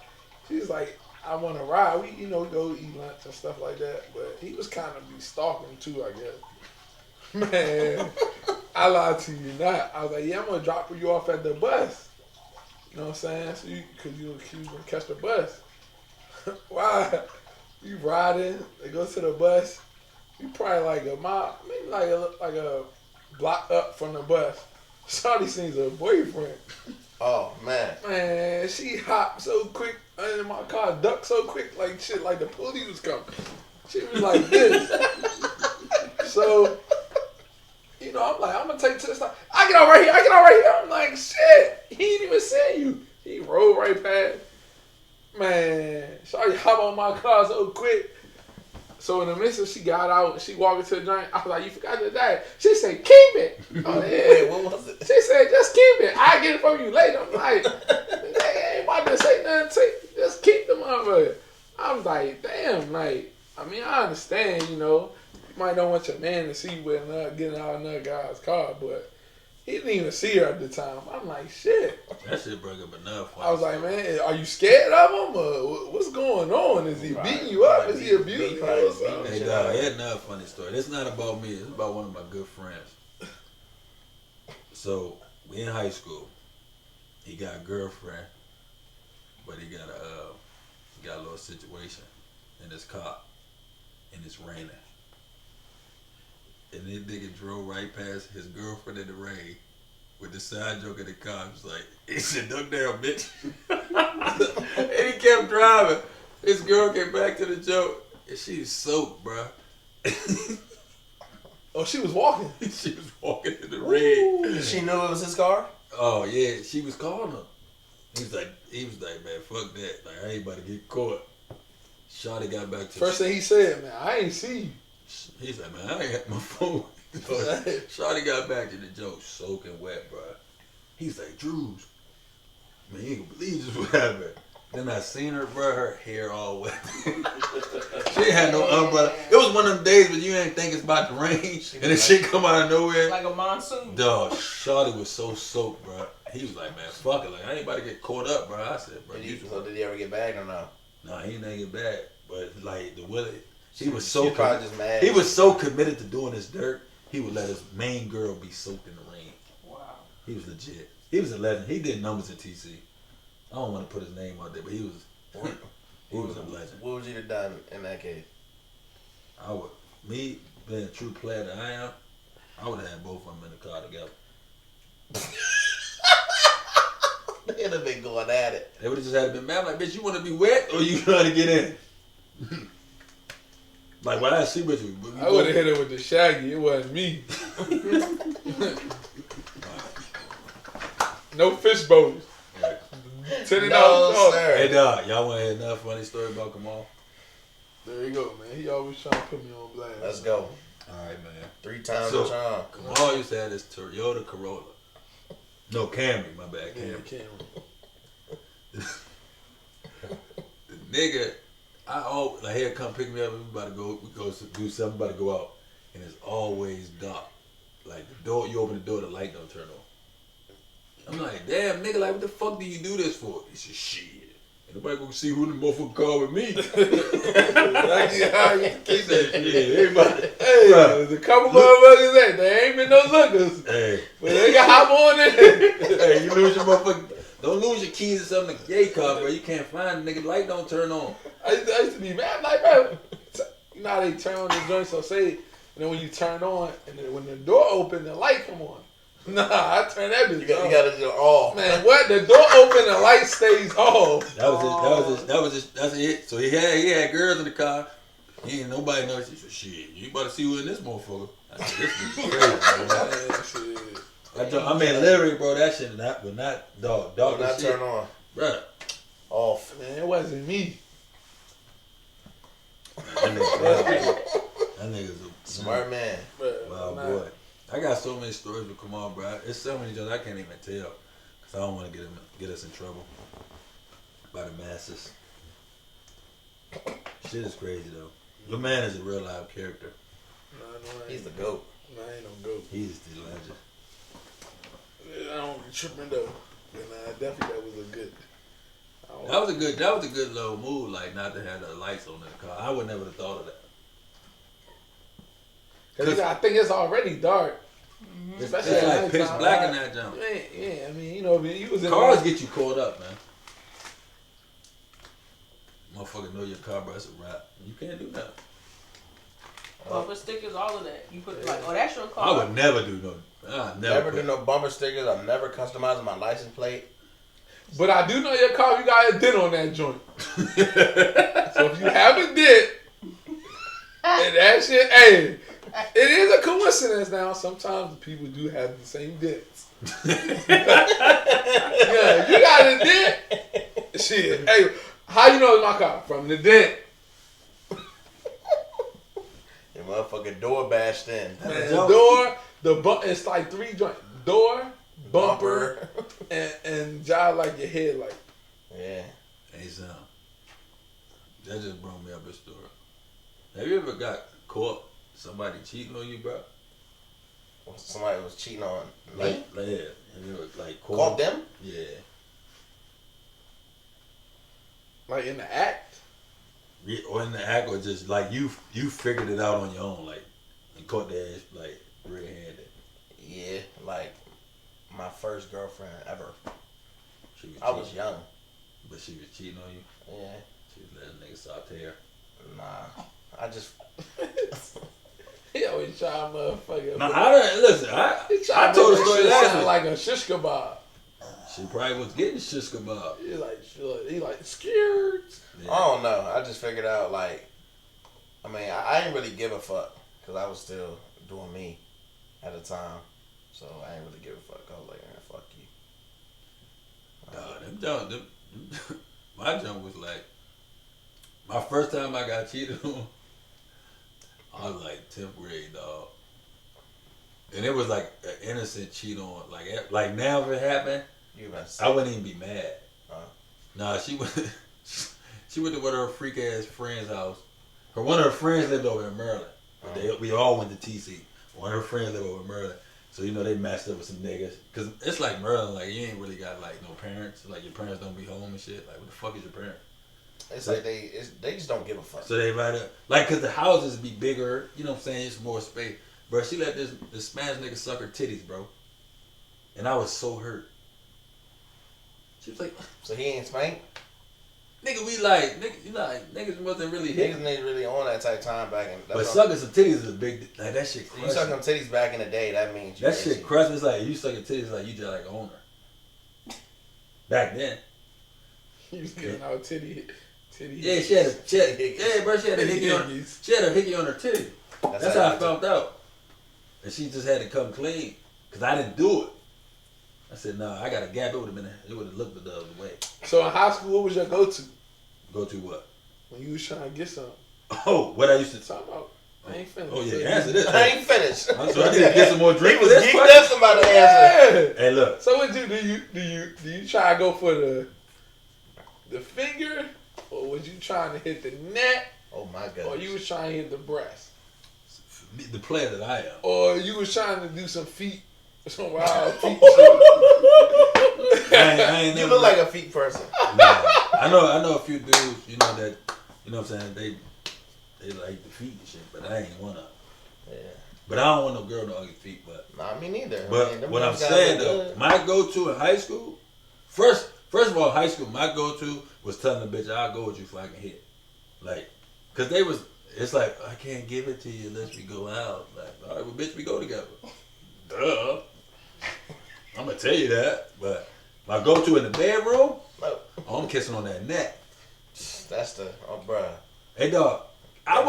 She was like, I want to ride. We, go eat lunch and stuff like that. But he was kind of be stalking too, I guess. Man, I lied to you not. I was like, yeah, I'm going to drop you off at the bus. You know what I'm saying? So because you was going to catch the bus. Why? You riding, they go to the bus. You probably like a mile, maybe like a block up from the bus. Shawty sees her boyfriend. Oh man. Man, she hopped so quick in my car, ducked so quick, like shit, like the police was coming. She was like this. So, I'm like, I'm gonna take you to the side. I get out right here. I'm like, shit, he ain't even see you. He rolled right past. Man, Shawty hop on my car so quick. So in the midst of she got out, she walked into the joint. I was like, you forgot your dad. She said, keep it. Oh, yeah. Wait, what was it? She said, just keep it. I'll get it from you later. I'm like, they ain't about to say nothing to you. Just keep the motherfucker. I was like, damn, like, I mean, I understand, you might don't want your man to see you with getting out another guy's car, but he didn't even see her at the time. I'm like, shit. That shit bring up enough. I was like, man, are you scared of him? Or what's going on? Is he beating you up? Is he abusing you or something? Hey, dog, I had another funny story. It's not about me. It's about one of my good friends. So, we in high school. He got a girlfriend, but he got a little situation in his car, and it's raining. And this nigga drove right past his girlfriend in the rain with the side joke in the car. He was like, he said, duck down, bitch. And he kept driving. This girl came back to the joke and she's soaked, bro. Oh, she was walking. She was walking in the rain. She knew it was his car? Oh yeah, she was calling him. He was like, man, fuck that. Like, I ain't about to get caught. Shawty got back to First thing he said, man, I ain't see you. He's like, man, I ain't got my phone. Shawty got back to the joke, soaking wet, bro. He's like, Drews, man, you ain't gonna believe this what happened. Then I seen her, bro, her hair all wet. She ain't had no umbrella. It was one of them days when you ain't think it's about to rain, and then shit come out of nowhere. Like a monsoon. Dog, Shawty was so soaked, bro. He was like, man, fuck it. Like, I ain't about to get caught up, bro. I said, bro. Did he ever get bagged or no? Nah, he didn't get back. But, like, the Willie, he was She so probably just mad. he was so committed to doing his dirt, he would let his main girl be soaked in the rain. Wow. He was legit. He was a legend. He did numbers in TC. I don't want to put his name out there, but he was a legend. What would you have done in that case? I would, me being a true player that I am, I would have had both of them in the car together. They'd have been going at it. They would have just had to be mad. Like, bitch, you want to be wet or you trying to get in? Like, why is she with you? I would have hit her with the shaggy. It wasn't me. No fish bowls. $10. No, sir. Hey, dog, y'all want to hear another funny story about Kamal? There you go, man. He always trying to put me on blast. Let's go. All right, man. 3 times So, the charm. Kamal used to have this Toyota Corolla. No, Camry, my bad, Yeah, Camry. Camry. The nigga, I always, like, here, come pick me up, we about to go do something, about to go out. And it's always dark. Like, the door, you open the door, the light don't turn on. I'm like, damn, nigga, like, what the fuck do you do this for? He said, shit. Ain't nobody gonna see who in the motherfucking car with me. He said, shit, everybody. Hey, there's a couple motherfuckers there. They ain't been no lookers. Hey. But they can hop on in. Hey, you lose your motherfucking, don't lose your keys or something in the gay car, bro. You can't find the nigga, light don't turn on. I used to be mad, like, bro. You know how they turn on the joint, so say, and then when you turn on, and then when the door open, the light come on. Nah, I turn that bitch off. You gotta do it off. Man, what? The door open, the light stays off. That's it. So he had girls in the car. He ain't nobody know. She said, shit, you about to see who in this motherfucker. I said, this is crazy, bro. I mean, literally, bro, that shit would not, dog Will not shit. turn on. Bruh. Off. Man, it wasn't me. That nigga's a Smart man. Wow, boy. I got so many stories with Kamal, bro. It's so many jokes I can't even tell. Because I don't want to get us in trouble by the masses. Shit is crazy, though. Your man is a real live character. He's the GOAT. No, I ain't no goat. He's the legend. I don't be tripping though. But definitely that was a good. That was a good little move, like not to have the lights on in the car. I would never have thought of that. Cause I think it's already dark. Mm-hmm. It's Especially at like pitch nighttime, black right? in that jump. Yeah, I mean, you know, you was in Cars get you caught up, man. Motherfucker know your car, bro. It's a wrap. You can't do that. Bumper stickers, all of that. You put like, oh, that's your car. I would never do no. Never do no bumper stickers. I'm never customizing my license plate. But I do know your car. You got a dent on that joint. So if you have a dent, and that shit, hey, it is a coincidence now. Sometimes people do have the same dents. Yeah, you got a dent. Shit, hey, how you know it's my car? From the dent. Your motherfucking door bashed in. Man, it's like 3 joints. Door, bumper, and job like your head, like. Yeah. Hey, Sam. That just brought me up a story. Have you ever got caught somebody cheating on you, bro? Somebody was cheating on me. Yeah. And you were like Caught them? Yeah. Like in the act? Yeah, or in the act, or just like you figured it out on your own, like, and caught their ass like red-handed. Yeah, like my first girlfriend ever. I was young. But she was cheating on you? Yeah. She was letting niggas saute her. Nah. I just He always try motherfucker. No, I told the story last week. Like a shish kebab. She probably was getting shish kebab. He like scared. Yeah. I don't know. I just figured out like, I mean, I didn't really give a fuck because I was still doing me at the time, so I didn't really give a fuck. I was like, man, fuck you. My jump was like, my first time I got cheated on, I was like 10th grade, dog. And it was like an innocent cheat on. Like now if it happened, I wouldn't even be mad. Nah, she went to one of her freak ass friend's house. One of her friends lived over in Maryland. We all went to TC. One of her friends lived over in Maryland. So, they matched up with some niggas. Because it's like Maryland, like, you ain't really got, like, no parents. Like, your parents don't be home and shit. Like, what the fuck is your parent? It's so, like they just don't give a fuck. So they right up. Like, because the houses be bigger. You know what I'm saying? It's more space. Bro, she let this Spanish nigga suck her titties, bro. And I was so hurt. She was like... So he ain't spanked? Nigga, niggas wasn't really hitting. Niggas ain't really on that type of time back in. But sucking some titties is a big, like that shit crushing. You suck them titties back in the day, that means you that shit crushing. It's like you sucking titties like you just like own her. Back then. You was getting out titty. Yeah, she had a hickey on her titty. That's how I found out. And she just had to come clean. Cause I didn't do it. I said, nah, I got a gap. It would have looked the other way. So in high school, what was your go-to? Go to what? When you was trying to get something. Oh, what I used to talk about. I ain't finished. Oh yeah, answer this. I ain't finished. So I need to get some more drink. He was geeked up about the answer. Hey, look. So what do you try to go for the finger, or was you trying to hit the neck? Oh my god. Or you was trying to hit the breast? The player that I am. Or you was trying to do some feet. Some wild feet. I ain't you look like a feet person. Nah, I know a few dudes, that, what I'm saying, they like the feet and shit, but I ain't one of them. Yeah. But I don't want no girl with no ugly feet, but. Nah, me neither. But what I'm saying though, my go-to in high school, first of all, high school, my go-to was telling the bitch, I'll go with you if I can hit. Like, cause it's like, I can't give it to you unless we go out. Like, all right, well bitch, we go together. Duh. I'm gonna tell you that, but my go-to in the bedroom, I'm kissing on that neck. That's bruh. Hey dog, I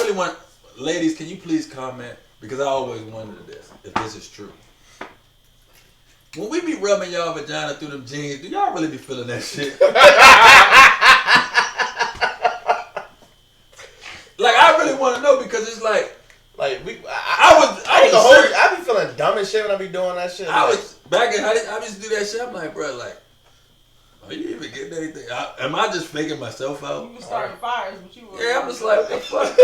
really want, ladies, can you please comment, because I always wondered this, if this is true. When we be rubbing y'all vagina through them jeans, do y'all really be feeling that shit? Like, I really want to know, because it's like I be feeling dumb and shit when I be doing that shit. I was back in high school. I used to do that shit. I'm like, bro, like, are you even getting anything? Am I just faking myself out? You was starting fires, but you were. Yeah, I'm just like, what the fuck?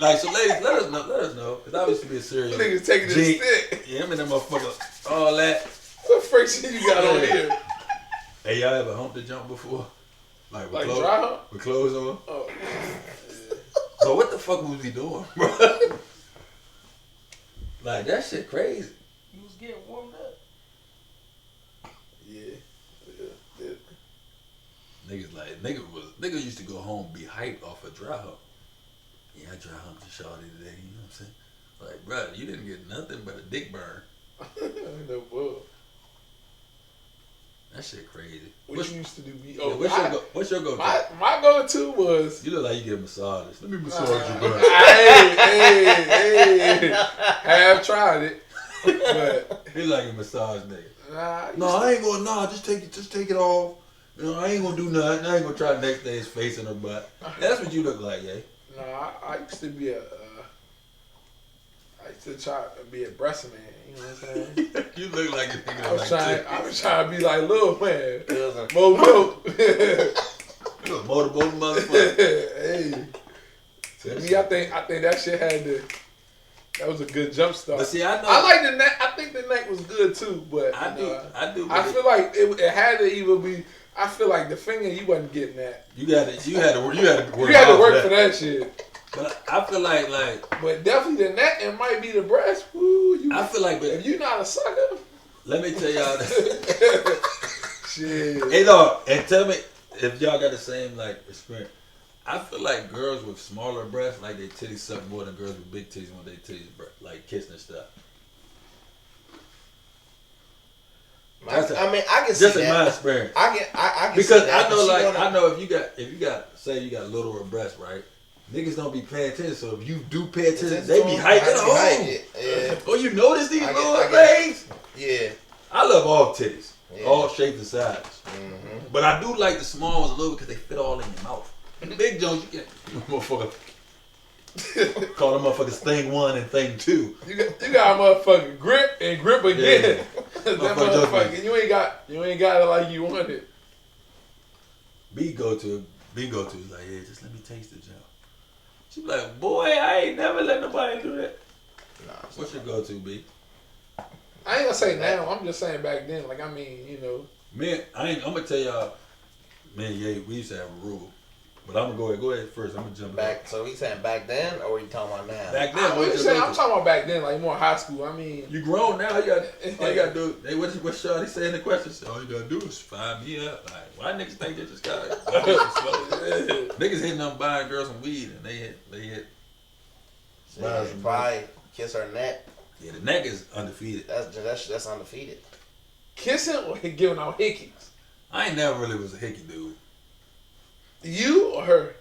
Like, so ladies, let us know. Because I used to be a serious. Niggas taking this stick. Yeah, I mean that motherfucker, all that. What freak shit you got on here? Hey, y'all ever humped the jump before? Like dry hump? With clothes on? Oh, yeah. So what the fuck was he doing, bro? Like, that shit crazy. You was getting warmed up. Yeah. Nigga used to go home and be hyped off a dry hump. Yeah, I dry humped the shawty today, you know what I'm saying? Like, bro, you didn't get nothing but a dick burn. No bull. That shit crazy. What you used to do? What's your go-to? My go-to was... You look like you get massages. Let me massage you, bro. Hey. Have tried it. But he like a massage nigga. Nah, I ain't gonna, just take it off. I ain't gonna do nothing. I ain't gonna try the next day his face in her butt. That's what you look like, yeah. No, I used to be I used to try to be a breast man. You know what I'm saying? You look like a nigga. I was trying to be like Lil Man. More milk. You a motorboat motherfucker. Hey. To me, I think that shit that was a good jump start. But see, I know. I like the neck. I think the neck was good too, but I do. I feel like it had to either be. I feel like the finger you wasn't getting that. You had to work. You had to work for that shit. But I feel like. But definitely the neck and might be the breast. Woo, I feel like, but if you not a sucker. Let me tell y'all this. Shit. Hey dog, and tell me if y'all got the same experience. I feel like girls with smaller breasts, like their titties suck more than girls with big titties when they titties kissing and stuff. I mean, I can see just in that. my experience. I can Because see that. I know, like, wanna, I know if you got, say you got littler breasts, right? Niggas don't be paying attention. So if you do pay attention, they be hyping on. Yeah. Oh, you notice these little get- things? Yeah. I love all titties, Yeah. all shapes and sizes. Mm-hmm. But I do like the small ones a little because they fit all in your mouth. The big joints, you get motherfucker. Call them motherfuckers thing 1 and thing 2. You got a motherfucking grip and grip again. Yeah. That motherfucker, you ain't got it like you want it. B go to is like, yeah, just let me taste the jump. She be like, boy, I ain't never let nobody do that. Nah, What's your go to, B? I ain't gonna say now. I'm just saying back then. Like, I mean, you know. Man, I'm gonna tell y'all, man, yeah, we used to have a rule. But I'm gonna go ahead first. I'm gonna jump back. So we saying back then, or we talking about now? Back then, what you saying? I'm talking about back then, like more high school. I mean, you grown now. All you gotta do. Hey, what Shawty say in the questions? All you gotta do is find me up. Like, why niggas think they just got niggas hitting up buying girls some weed and they hit. So yeah, probably kiss her neck. Yeah, the neck is undefeated. That's undefeated. Kissing or giving out hickeys? I ain't never really was a hickey dude. You or her?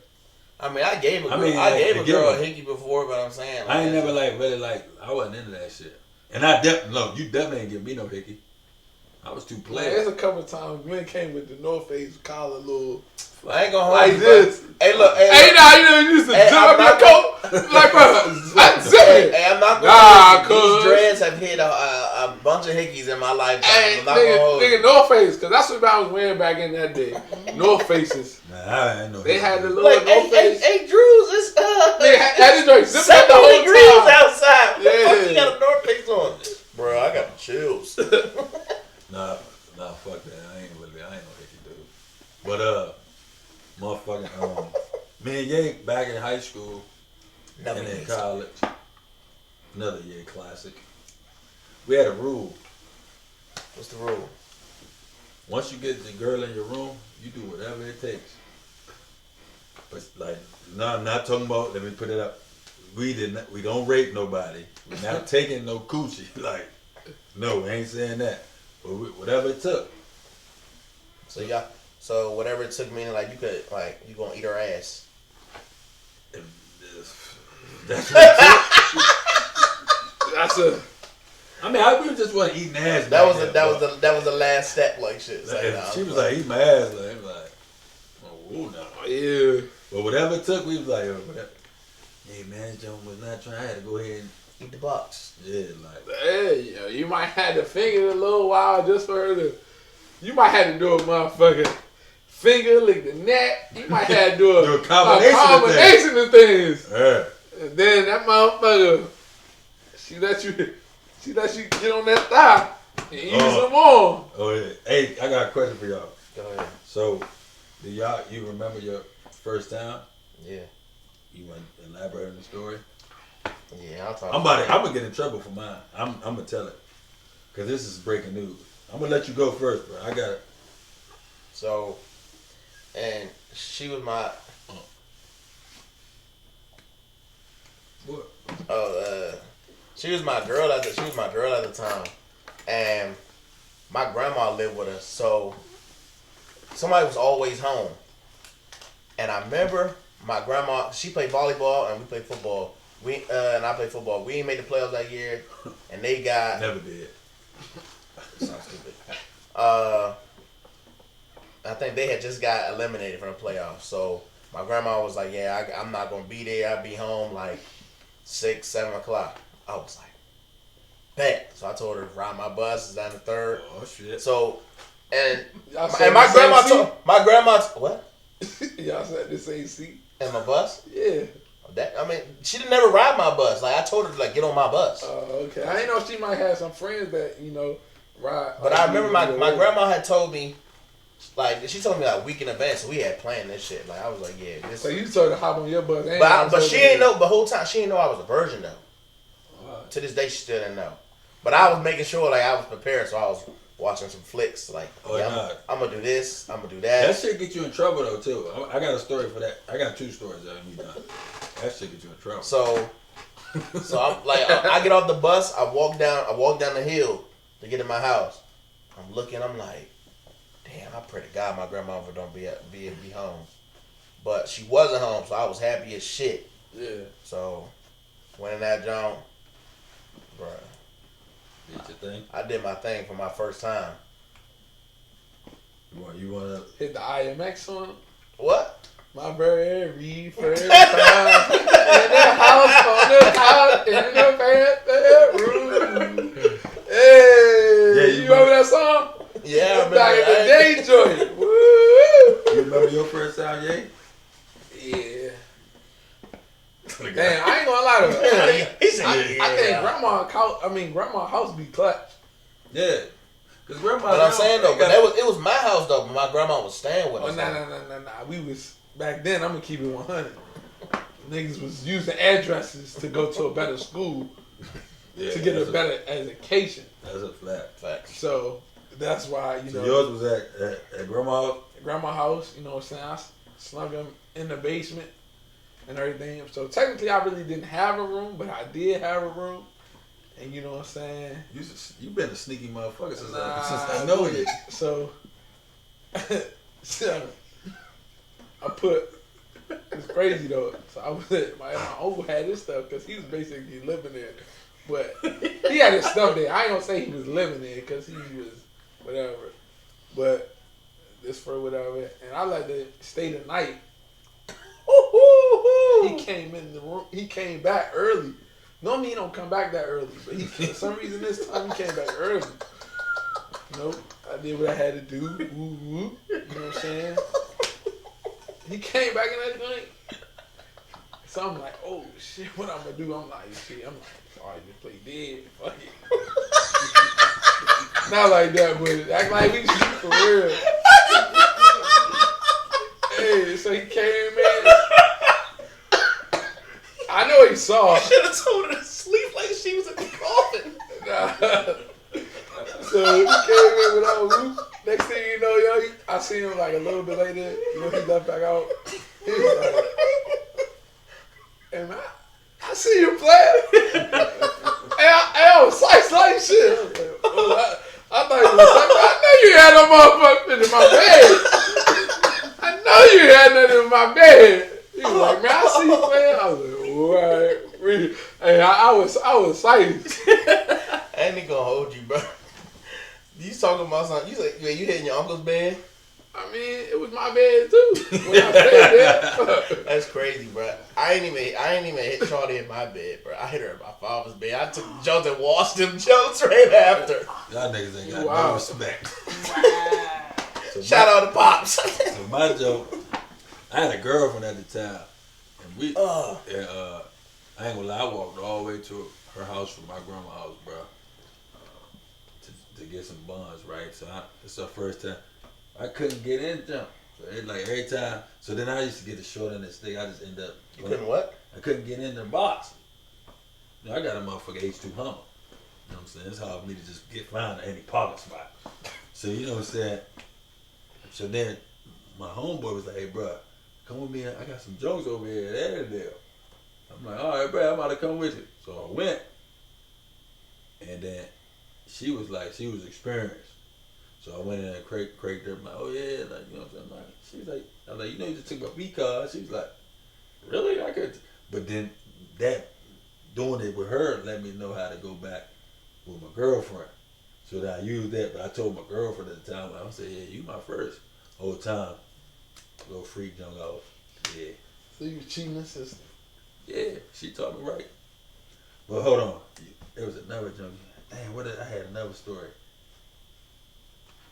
I mean, I gave a girl a hickey before, but I'm saying I ain't never I wasn't into that shit. And you definitely ain't give me no hickey. I was too player. There's a couple of times Glenn came with the North Face collar, little I ain't gonna hold like you, this. Hey, look. Hey, nah, you know, you used to zip up your coat like, bro, zip it. Hey, I'm not Nah, gonna hold you. These dreads have hit a bunch of hickeys in my life. Hey, nigga, North Face, because that's what I was wearing back in that day. North Faces. Nah, I ain't know. They had the little like, North Face. Hey, Drews, it's They had this joint zipped up the 70 whole degrees time. outside. What the fuck Yeah. you got a North Face on? Bro, I got the chills. Nah, fuck that. I ain't no hickey dude. But motherfucking me and Ye back in high school and in college, another year classic. We had a rule. What's the rule? Once you get the girl in your room, you do whatever it takes. But like, no, I'm not talking about. Let me put it up. We don't rape nobody. We're not taking no coochie. Like, no, we ain't saying that. But whatever it took. So whatever it took, meaning like you gonna eat her ass. That's what it took. That's I mean, we just wasn't eating ass. That was the last step, like shit. She was like, eat my ass. Like, I'm like, oh no, yeah. But whatever it took, we was like, whatever. Hey man, Joan was not trying. I had to go ahead and eat the box. Yeah, like. Hey, yo, you might have to finger it a little while just for her to. You might have to do a motherfucking finger, lick the neck. You might have to do a combination of things. Yeah. And then that motherfucker, she let you get on that thigh and eat some more. Oh yeah. Hey, I got a question for y'all. Go ahead. So, you remember your first time? Yeah. You want to elaborate on the story? Yeah, I'll talk. I'm gonna get in trouble for mine. I'm gonna tell it, cause this is breaking news. I'm gonna let you go first, bro. I got it. So, and she was my. What? She was my girl at the time, and my grandma lived with us. So somebody was always home, and I remember my grandma. She played volleyball and we played football. And I played football. We ain't made the playoffs that year, and they got never did. Sounds stupid. I think they had just got eliminated from the playoffs. So my grandma was like, "Yeah, I'm not gonna be there. I'll be home like 6, 7 o'clock." I was like, "Bet." So I told her to ride my bus. Is down the third. Oh shit. So and my grandma what? Y'all said this ain't seat. And my bus? Yeah. She didn't never ride my bus. Like I told her to like get on my bus. Okay. I didn't know she might have some friends that ride. But I remember my grandma had told me, like she told me like a week in advance. So we had planned this shit. Like I was like, yeah. This. So you told her to hop on your bus. But she ain't know. The whole time she didn't know I was a virgin though. Right. To this day, she still didn't know. But I was making sure like I was prepared. So I was watching some flicks. Like I'm gonna do this. I'm gonna do that. That shit get you in trouble though too. I got a story for that. I got 2 stories that you done. That shit get you in trouble. So I'm like, I get off the bus. I walk down the hill to get in my house. I'm looking. I'm like, damn. I pray to God my grandmother don't be home. But she wasn't home, so I was happy as shit. Yeah. So went in that joint, bruh. Did your thing? I did my thing for my first time. You wanna hit the IMX on What? my very first time in the house on the couch in the bedroom. Hey, Yeah, you remember that song? Yeah, I Back in the remember. day joint. Woo! You remember your first time, Jay? Yeah. Damn, I ain't gonna lie to you. He said, I think grandma's house be clutch. Yeah. Cause grandma. But I'm saying though, but it was my house though. But my grandma was staying with Oh, us. nah. We was back then. I'm gonna keep it 100. Niggas was using addresses to go to a better school to get a better education. That's a fact. Facts. So that's why So yours was at grandma's. grandma's house. You know what I'm saying? I slung them in the basement and everything. So technically, I really didn't have a room, but I did have a room. And you know what I'm saying? You been a sneaky motherfucker since Nah, I know you. So, I put. It's crazy though. So I was my uncle had his stuff because he was basically living there, but he had his stuff there. I ain't gonna say he was living there because he was whatever, but this for whatever. And I let to stay the night. He came in the room. He came back early. Normally he don't come back that early, but for some reason this time he came back early. Nope, I did what I had to do. Woo, woo. You know what I'm saying? He came back in that night. So I'm like, oh shit, what I'm gonna do? I'm like, sorry, just play dead. Fuck it. Not like that, but act like we shoot for real. Hey, so he came in. I know he saw. I should have told her to sleep like she was in the coffin. So he came in without a roof. Next thing you know, I seen him like a little bit later. You know, he left back out. He was like, "Hey man, I see you playing." And I was like shit. I was like, oh, I thought you was like, I know you had no motherfucker in my bed. I know you had nothing in my bed. He was like, man, I see you playing. I was like, all right. Hey, I was excited. I ain't even gonna hold you, bro. You talking about something? You like, you hitting your uncle's bed? I mean, it was my bed too. When I stayed there. That's crazy, bro. I ain't even hit Charlie in my bed, bro. I hit her in my father's bed. I took the jokes and washed them jokes right after. Y'all niggas ain't got no respect. Wow. So Shout out to Pops. So my joke, I had a girlfriend at the time, and I ain't gonna lie, I walked all the way to her house from my grandma's house, bro, to get some buns, right? So it's her first time. I couldn't get in jump. So it like every time. So then I used to get the short end of the stick. I just end up. You couldn't what? I couldn't get in the box. You know, I got a motherfucking H2 Hummer. You know what I'm saying? It's hard for me to just find any parking spot. So you know what I'm saying? So then my homeboy was like, hey, bro, come with me. I got some jokes over here at Annandale. I'm like, all right, bro, I'm about to come with you. So I went. And then she was experienced. So I went in and cranked her. I'm like, oh, yeah. Like, you know what I'm saying? She's like, I was like, you know, you just took my B card. She was like, really? I could. But then doing it with her let me know how to go back with my girlfriend. So then I used that, but I told my girlfriend at the time, I said, yeah, you my first whole time. Little freak junk off. Yeah. So you cheating the system. Yeah, she taught me right. But hold on. There was another junk. Damn, I had another story.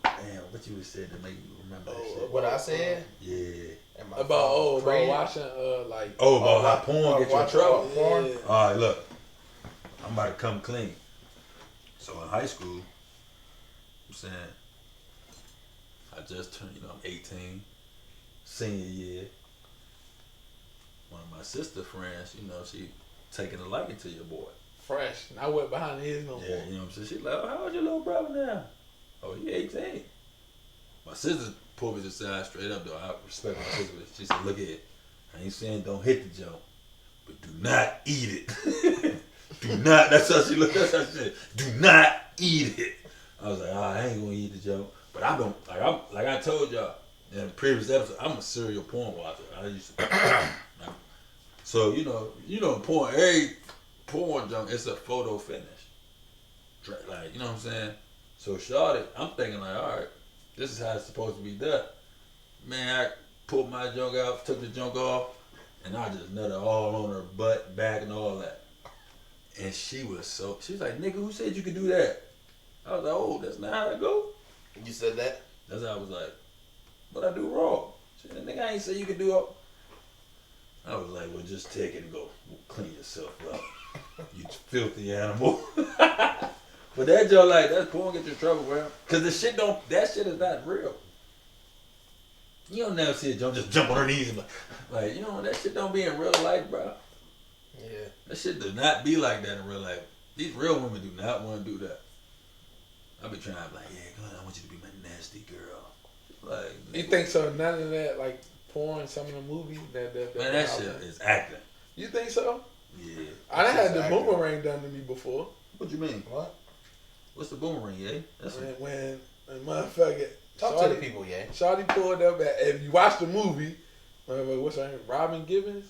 Damn, what you said to make you remember that shit? What I said? Yeah. About watching like. Oh, about how porn get you in trouble. Porn. Yeah. All right, look. I'm about to come clean. So in high school, I'm saying, I just turned, I'm 18, senior year. One of my sister friends, she taking a liking to your boy. Fresh. And I went behind his no more. Yeah, you know what I'm saying? She's like, oh, how old your little brother now? Oh, he 18. My sister pulled me to the side straight up, though. I respect my sister. She said, look here. I ain't saying don't hit the junk, but do not eat it. Do not. That's how she looked. That's how she said. Do not eat it. I was like, I ain't gonna eat the joke. But I've been like I told y'all in the previous episode, I'm a serial porn watcher. I used to. So porn. Every porn junk, it's a photo finish. Like you know what I'm saying. So shawty, I'm thinking like, all right, this is how it's supposed to be done. Man, I pulled my junk out, took the junk off, and I just nutted all on her butt, back, and all that. And she was like, nigga, who said you could do that? I was like, oh, that's not how it go. You said that? That's how I was like, what I do wrong? She said, nigga, I ain't say you could do all. I was like, well, just take it and go clean yourself up. You filthy animal. But that joke, like, that porn get you in trouble, bro. Cause that shit is not real. You don't never see a joke just jump on her knees and like, that shit don't be in real life, bro. Yeah. That shit does not be like that in real life. These real women do not want to do that. I be trying to be like, yeah, go ahead, I want you to be my nasty girl. Like, You think so? None of that, like porn, some of the movies that man, that shit is acting. You think so? Yeah. I done had the acting. boomerang done to me before. What you mean? What? What's the boomerang, yeah? That's When motherfucker Talk to the people, yeah. Shawty pulled up at, if you watch the movie, what's her name? Robin Gibbons?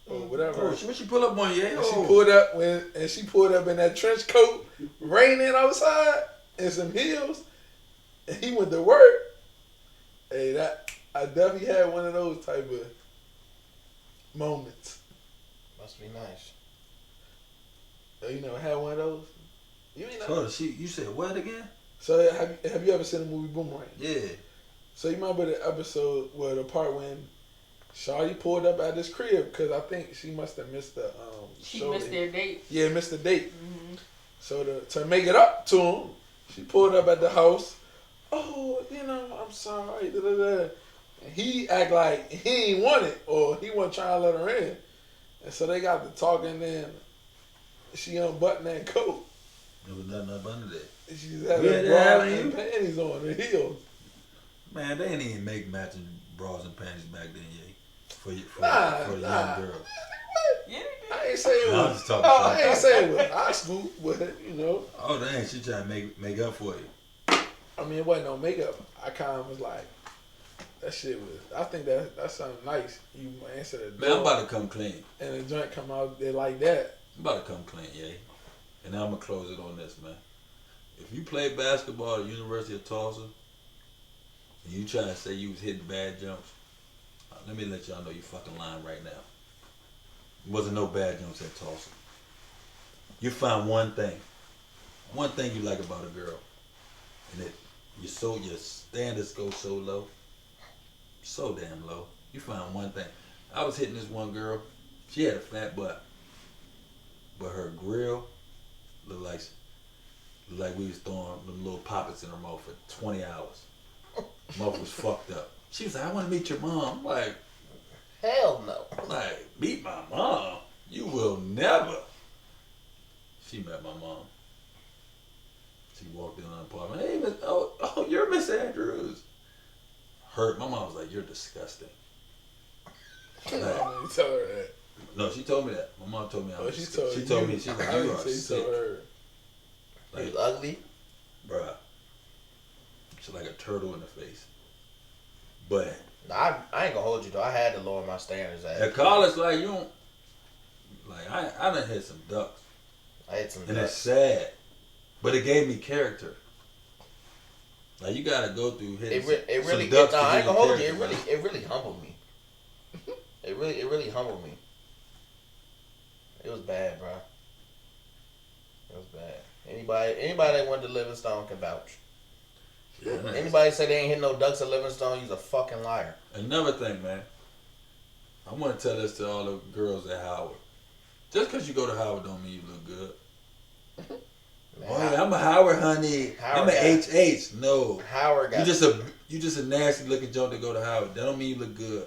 Or whatever. Oh, she pull up on, yeah? And she pulled up in that trench coat, raining outside, and some heels, and he went to work. Hey, I definitely had one of those type of moments. Must be nice. Had one of those. You ain't know. So you said what again? So have you ever seen the movie Boomerang? Yeah. So you remember the episode where the part when Shawty pulled up at this crib because I think she must have missed the She missed their date. Yeah, missed the date. Mm-hmm. So to make it up to him, she pulled up at the house. Oh, I'm sorry. Da, da, da. And he act like he ain't want it or he wasn't trying to let her in. And so they got to talking. Then she unbuttoned that coat. There was nothing up under there. And she just had Yeah, her they bra have and you. panties on, her heels. Man, they didn't even make matching bras and panties back then, yeah. For the Nah. young girls. Yeah, I ain't saying No, I'm it just was. talking I shit. ain't saying it was high school, but Oh dang, she trying to make up for you. I mean, it wasn't no makeup. I kind of was like, that shit was. I think that's something nice. You answer the door, Man, I'm about to come clean. and the joint come out there like that. I'm about to come clean, yeah. And now I'm gonna close it on this, man. If you played basketball at the University of Tulsa and you try to say you was hitting bad jumps, let me let y'all know you fucking lying right now. There wasn't no bad jumps at Tulsa. You find one thing you like about a girl, and your standards go so low, so damn low. You find one thing. I was hitting this one girl. She had a fat butt, but her grill looked like we was throwing them little poppets in her mouth for 20 hours. Mouth was fucked up. She was like, I want to meet your mom. I'm like, Hell no. meet my mom? You will never. She met my mom. She walked in the apartment. Hey, you're Miss Andrews. My mom was like, you're disgusting. You tell her that. No, she told me that. My mom told me I was disgusting. She told me, she's like, I you didn't are say sick. tell her. He was ugly. Bruh. She's like a turtle in the face. But Nah, I ain't gonna hold you though. I had to lower my standards. at college, like, you don't, like, I done hit some ducks. I had some. And it's sad. But it gave me character. Like, you gotta go through hitting It really. some ducks No, to I ain't get gonna hold you. character, man. It really humbled me. It really humbled me. It was bad, bro. It was bad. Anybody that went to Livingstone can vouch. Yeah, man. Anybody say they ain't hit no ducks at Livingstone, you's a fucking liar. Another thing, man. I want to tell this to all the girls at Howard. Just because you go to Howard don't mean you look good. Man, Oh yeah, I'm a Howard honey. Howard I'm an HH. No. Howard got You just a nasty looking joke to go to Howard. That don't mean you look good.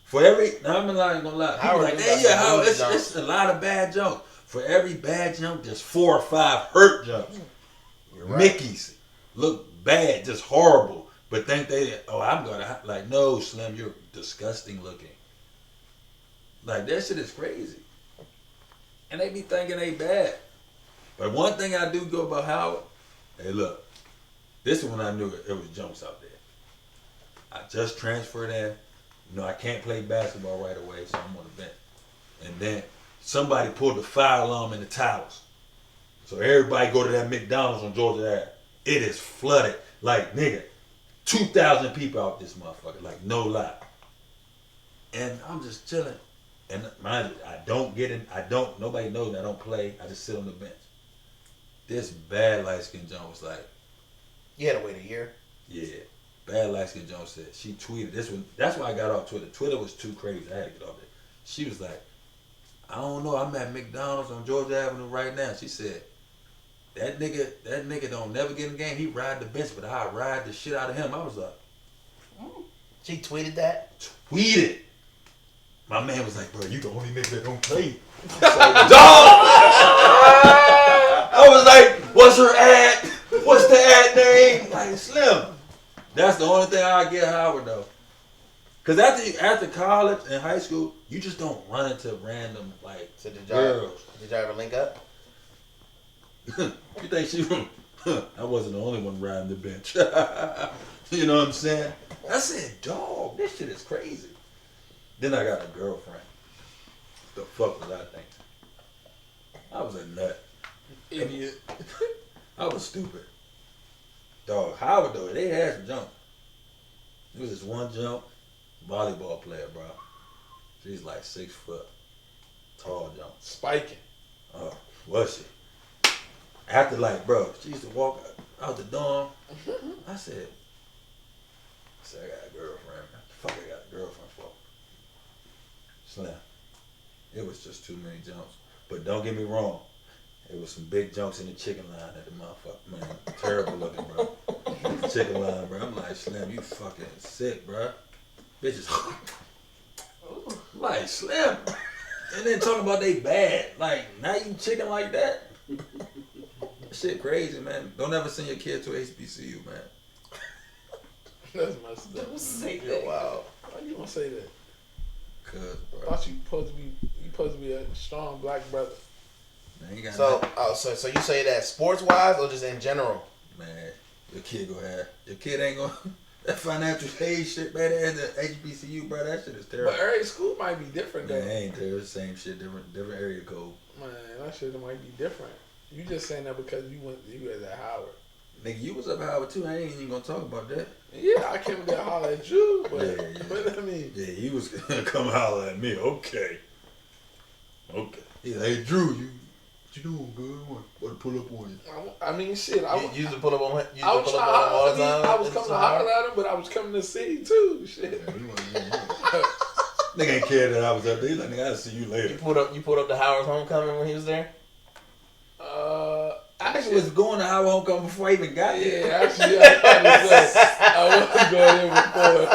For every, now I'm not gonna lie. People Howard like, do hey, got yeah, some Howard, good it's jumps. a lot of bad jumps. For every bad jump, there's 4 or 5 hurt jumps. You're right. Mickey's look bad, just horrible. But think I'm gonna, like, no, Slim, you're disgusting looking. Like, that shit is crazy. And they be thinking they bad. But one thing I do go about Howard, hey, look, This is when I knew it was jumps out there. I just transferred in. I can't play basketball right away, so I'm on the bench. And then somebody pulled the fire alarm in the towers. So everybody go to that McDonald's on Georgia Ave. It is flooded. Like, nigga, 2,000 people out this motherfucker. Like, no lie. And I'm just chilling. And mind you, I don't get in. Nobody knows I don't play. I just sit on the bench. This bad light-skinned Joan was like, You had to wait a year. yeah. Bad light-skinned Joan said, she tweeted this one. That's why I got off Twitter. Twitter was too crazy. I had to get off there. She was like, I don't know. I'm at McDonald's on Georgia Avenue right now. She said, that nigga don't never get in the game. He ride the bench, but I ride the shit out of him. I was like, She tweeted that? tweeted. My man was like, bro, you the only nigga that don't play. Dog! I was like, what's her ad? What's the ad name? Like, Slim. That's the only thing I get Howard though. Cause after college and high school, you just don't run into random like So did girls. y'all ever link up? You think she? I wasn't the only one riding the bench. You know what I'm saying? I said, dog, this shit is crazy. Then I got a girlfriend. The fuck was I thinking? I was a nut. Idiot. I was stupid. Dog, Howard though, they had some jump. There was this one jump, volleyball player, bro. She's like 6 foot, tall jump. Spiking. Oh, was she? After like, bro, she used to walk out the dorm. I said, I got a girlfriend. What the fuck I got a girlfriend for? Slim. It was just too many jumps. But don't get me wrong. There was some big jumps in the chicken line at the motherfucker. Man, terrible looking, bro. Chicken line, bro. I'm like, Slim, you fucking sick, bro. Bitches. I'm like, Slim. And then talking about they bad. Like, not eating chicken like that? Shit crazy, man. Don't ever send your kid to HBCU, man. That's messed up. Don't say Yeah, that. wow. Why you gonna say that? Cause, I bro. thought you supposed to be a strong black brother. Man, you got So you say that sports wise or just in general? man, your kid gonna have. Your kid ain't gonna. That financial aid shit, man, at the HBCU, bro, that shit is terrible. But every school might be different though. Man, ain't there. It's the same shit, different area code. Man, that shit might be different. You just saying that because you was at Howard. Nigga, you was up Howard too. I ain't even gonna talk about that. Yeah, I came there holler at you, but Yeah. but I mean, Yeah, he was gonna come holler at me. Okay. He's like, hey, Drew, what you doing, good? What to pull up on you? I mean, shit. I You used to pull up on him. You I used was to pull trying up on him all the to time. I was coming to holler at him, but I was coming to see too. Shit. Nigga ain't care that I was up there. He's like, nigga, I'll see you later. You pulled up to Howard's homecoming when he was there. I was going to Howard homecoming before I even got there. Yeah, actually, I was going there before.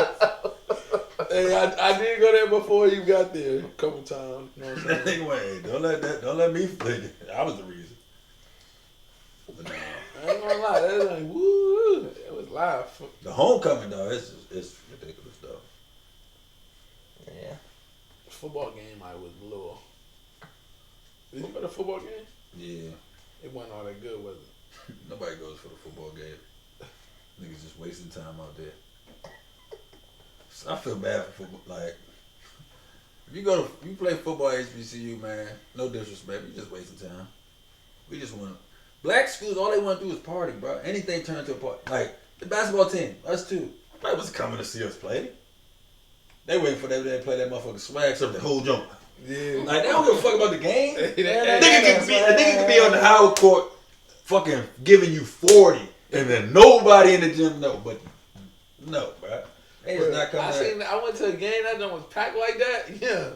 Hey, I did go there before you got there a couple times. You know what I'm saying? Anyway, don't let me think it. I was the reason. But nah. I ain't gonna lie, that was like woo. It was live. The homecoming though, it's ridiculous though. Yeah. Football game, I was a little. Did you go to a football game? Yeah. It wasn't all that good, was it? Nobody goes for the football game. Niggas just wasting time out there. So I feel bad for football. Like, if you play football at HBCU, man, no disrespect, you just wasting time. We just want black schools. All they want to do is party, bro. Anything turn to a party. Like the basketball team, us too. Nobody was coming to see us play. They waiting for them to play that motherfucking swag stuff the whole jump. Yeah. Like they don't give a fuck about the game. Hey, Nigga could be on the Howard court, fucking giving you 40, and then nobody in the gym know. But no, bro, they just not coming. I went to a game that was packed like that. Yeah.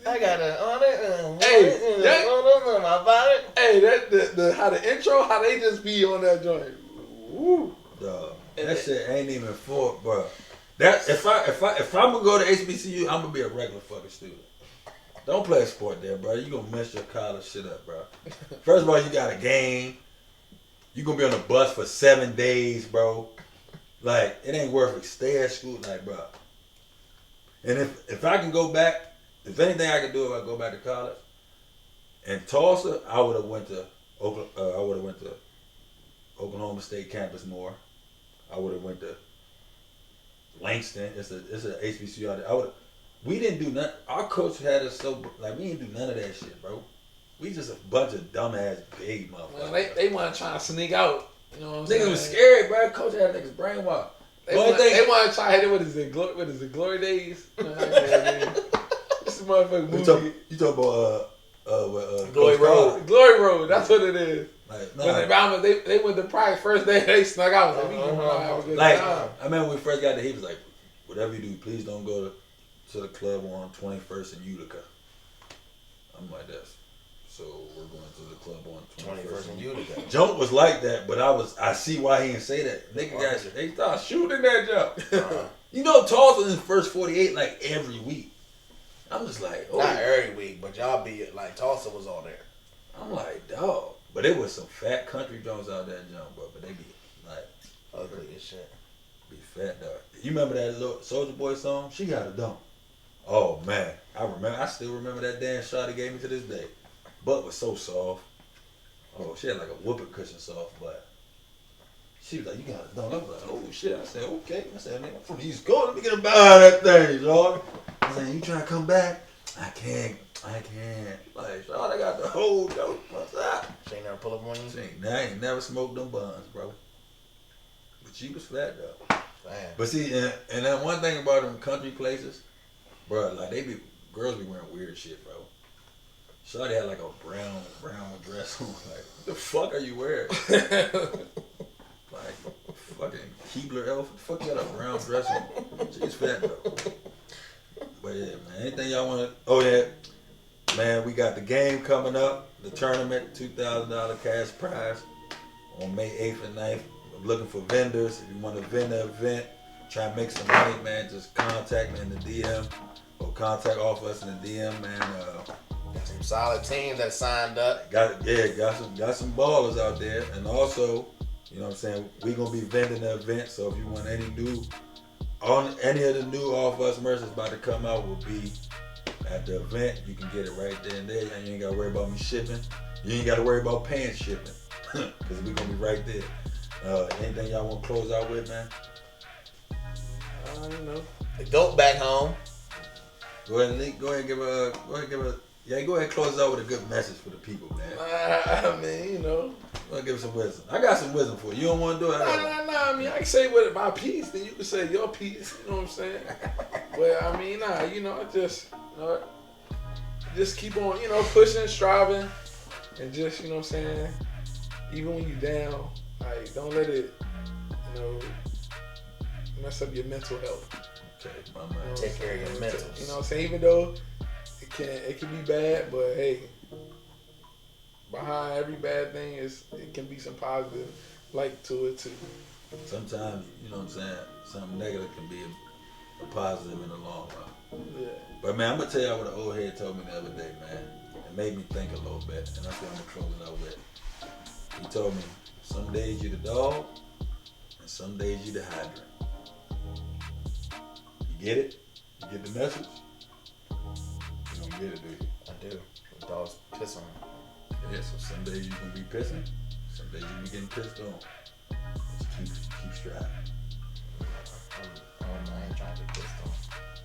I got it on it. Hey, my body. Hey, the how the intro, how they just be on that joint. Woo. Dog, that shit ain't even for, bro. That if I'm gonna go to HBCU, I'm gonna be a regular fucking student. Don't play a sport there, bro. You gonna mess your college shit up, bro. First of all, you got a game. You gonna be on the bus for 7 days, bro. Like, it ain't worth it. Stay at school, like, bro. And if I can go back, if anything I can do if I go back to college, in Tulsa, I would have went to Oklahoma State campus more. I would have went to Langston. It's a HBCU out there. We didn't do nothing. Our coach had us so like we didn't do none of that shit, bro. We just a bunch of dumbass big motherfuckers. Man, they want to try to sneak out. You know what I'm saying? Niggas was scary, bro. Coach had niggas brainwashed. They want to try to hit it. What is it? Glory Days? This is motherfucking movie. You talking about Glory Road. Glory Road. That's what it is. Like, when they went to practice first day, they snuck out. Like, we gonna have a good time. I remember when we first got there, he was like, "Whatever you do, please don't go to the club on 21st and Utica." I'm like, "That's." So we're going to the club on 21st and Utica. Jump was like that, but I see why he didn't say that. Nigga guys, they start shooting that jump. You know, Tulsa in the first 48 like every week. I'm just like, oh. Not every week, but y'all be like Tulsa was on there. I'm like, dog. But it was some fat country Jones out there, jump, bro. But they be like ugly as shit. Be fat, dog. You remember that little Soulja Boy song? She got a dump. Oh man, I still remember that damn shot he gave me to this day. Butt was so soft. Oh, she had like a whooping cushion soft butt. She was like, "You got a dump." I was like, "Oh shit." I said, "Okay." I said, "Nigga, I'm from the East Coast. Let me get a bite of that thing, dog." I said, "You trying to come back?" I can't. Like, Sean, I got the whole dope. What's up? She ain't never pull up on you? I ain't never smoked them buns, bro. But she was fat, though. Damn. But see, and then one thing about them country places, bro, like, girls be wearing weird shit, bro. Shawty had like a brown dress on. Like, what the fuck are you wearing? Like, fucking Keebler elf. What the fuck you got a brown dress on? She's fat, though. But yeah, man, anything y'all want to... Oh, yeah. Man, we got the game coming up. The tournament, $2,000 cash prize on May 8th and 9th. I'm looking for vendors. If you want to vend the event, try and make some money, man, just contact me in the DM. Or contact off us in the DM, man. Got some solid teams that signed up. Got some ballers out there. And also, you know what I'm saying, we going to be vending the event. So if you want any of the new Off Us merch that's about to come out will be at the event. You can get it right there and there. And you ain't got to worry about me shipping. You ain't got to worry about paying shipping. Because we're going to be right there. Anything y'all want to close out with, man? I don't know. The goat back home. Go ahead and give a yeah, go ahead and close out with a good message for the people, man. I mean, you know. I'll give some wisdom. I got some wisdom for you. You don't want to do it? Nah. I mean, I can say what my piece, then you can say your piece. You know what I'm saying? But I mean, you know, just keep on, you know, pushing, striving, and just, you know what I'm saying. Even when you down, like, don't let it, you know, mess up your mental health. Okay, my man. You know, take care of your mental. You know what I'm saying? Even though it can be bad, but hey, behind every bad thing it can be some positive light to it too. Sometimes, you know what I'm saying, something negative can be a positive in the long run. Yeah. But man, I'm gonna tell y'all what an old head told me the other day, man. It made me think a little bit, and that's what I'm gonna close it out with. He told me, some days you the dog, and some days you the hydrant. You get it? You get the message? You don't get it, do you? I do. The dogs piss on me. Yeah, so some days you can be pissing, some days you be getting pissed on. Just keep striving. I ain't trying to get pissed on.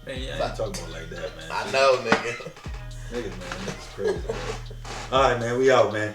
Man, yeah, I ain't talking about like that, man. I know, nigga. Niggas, man, niggas crazy, man. All right, man, we out, man.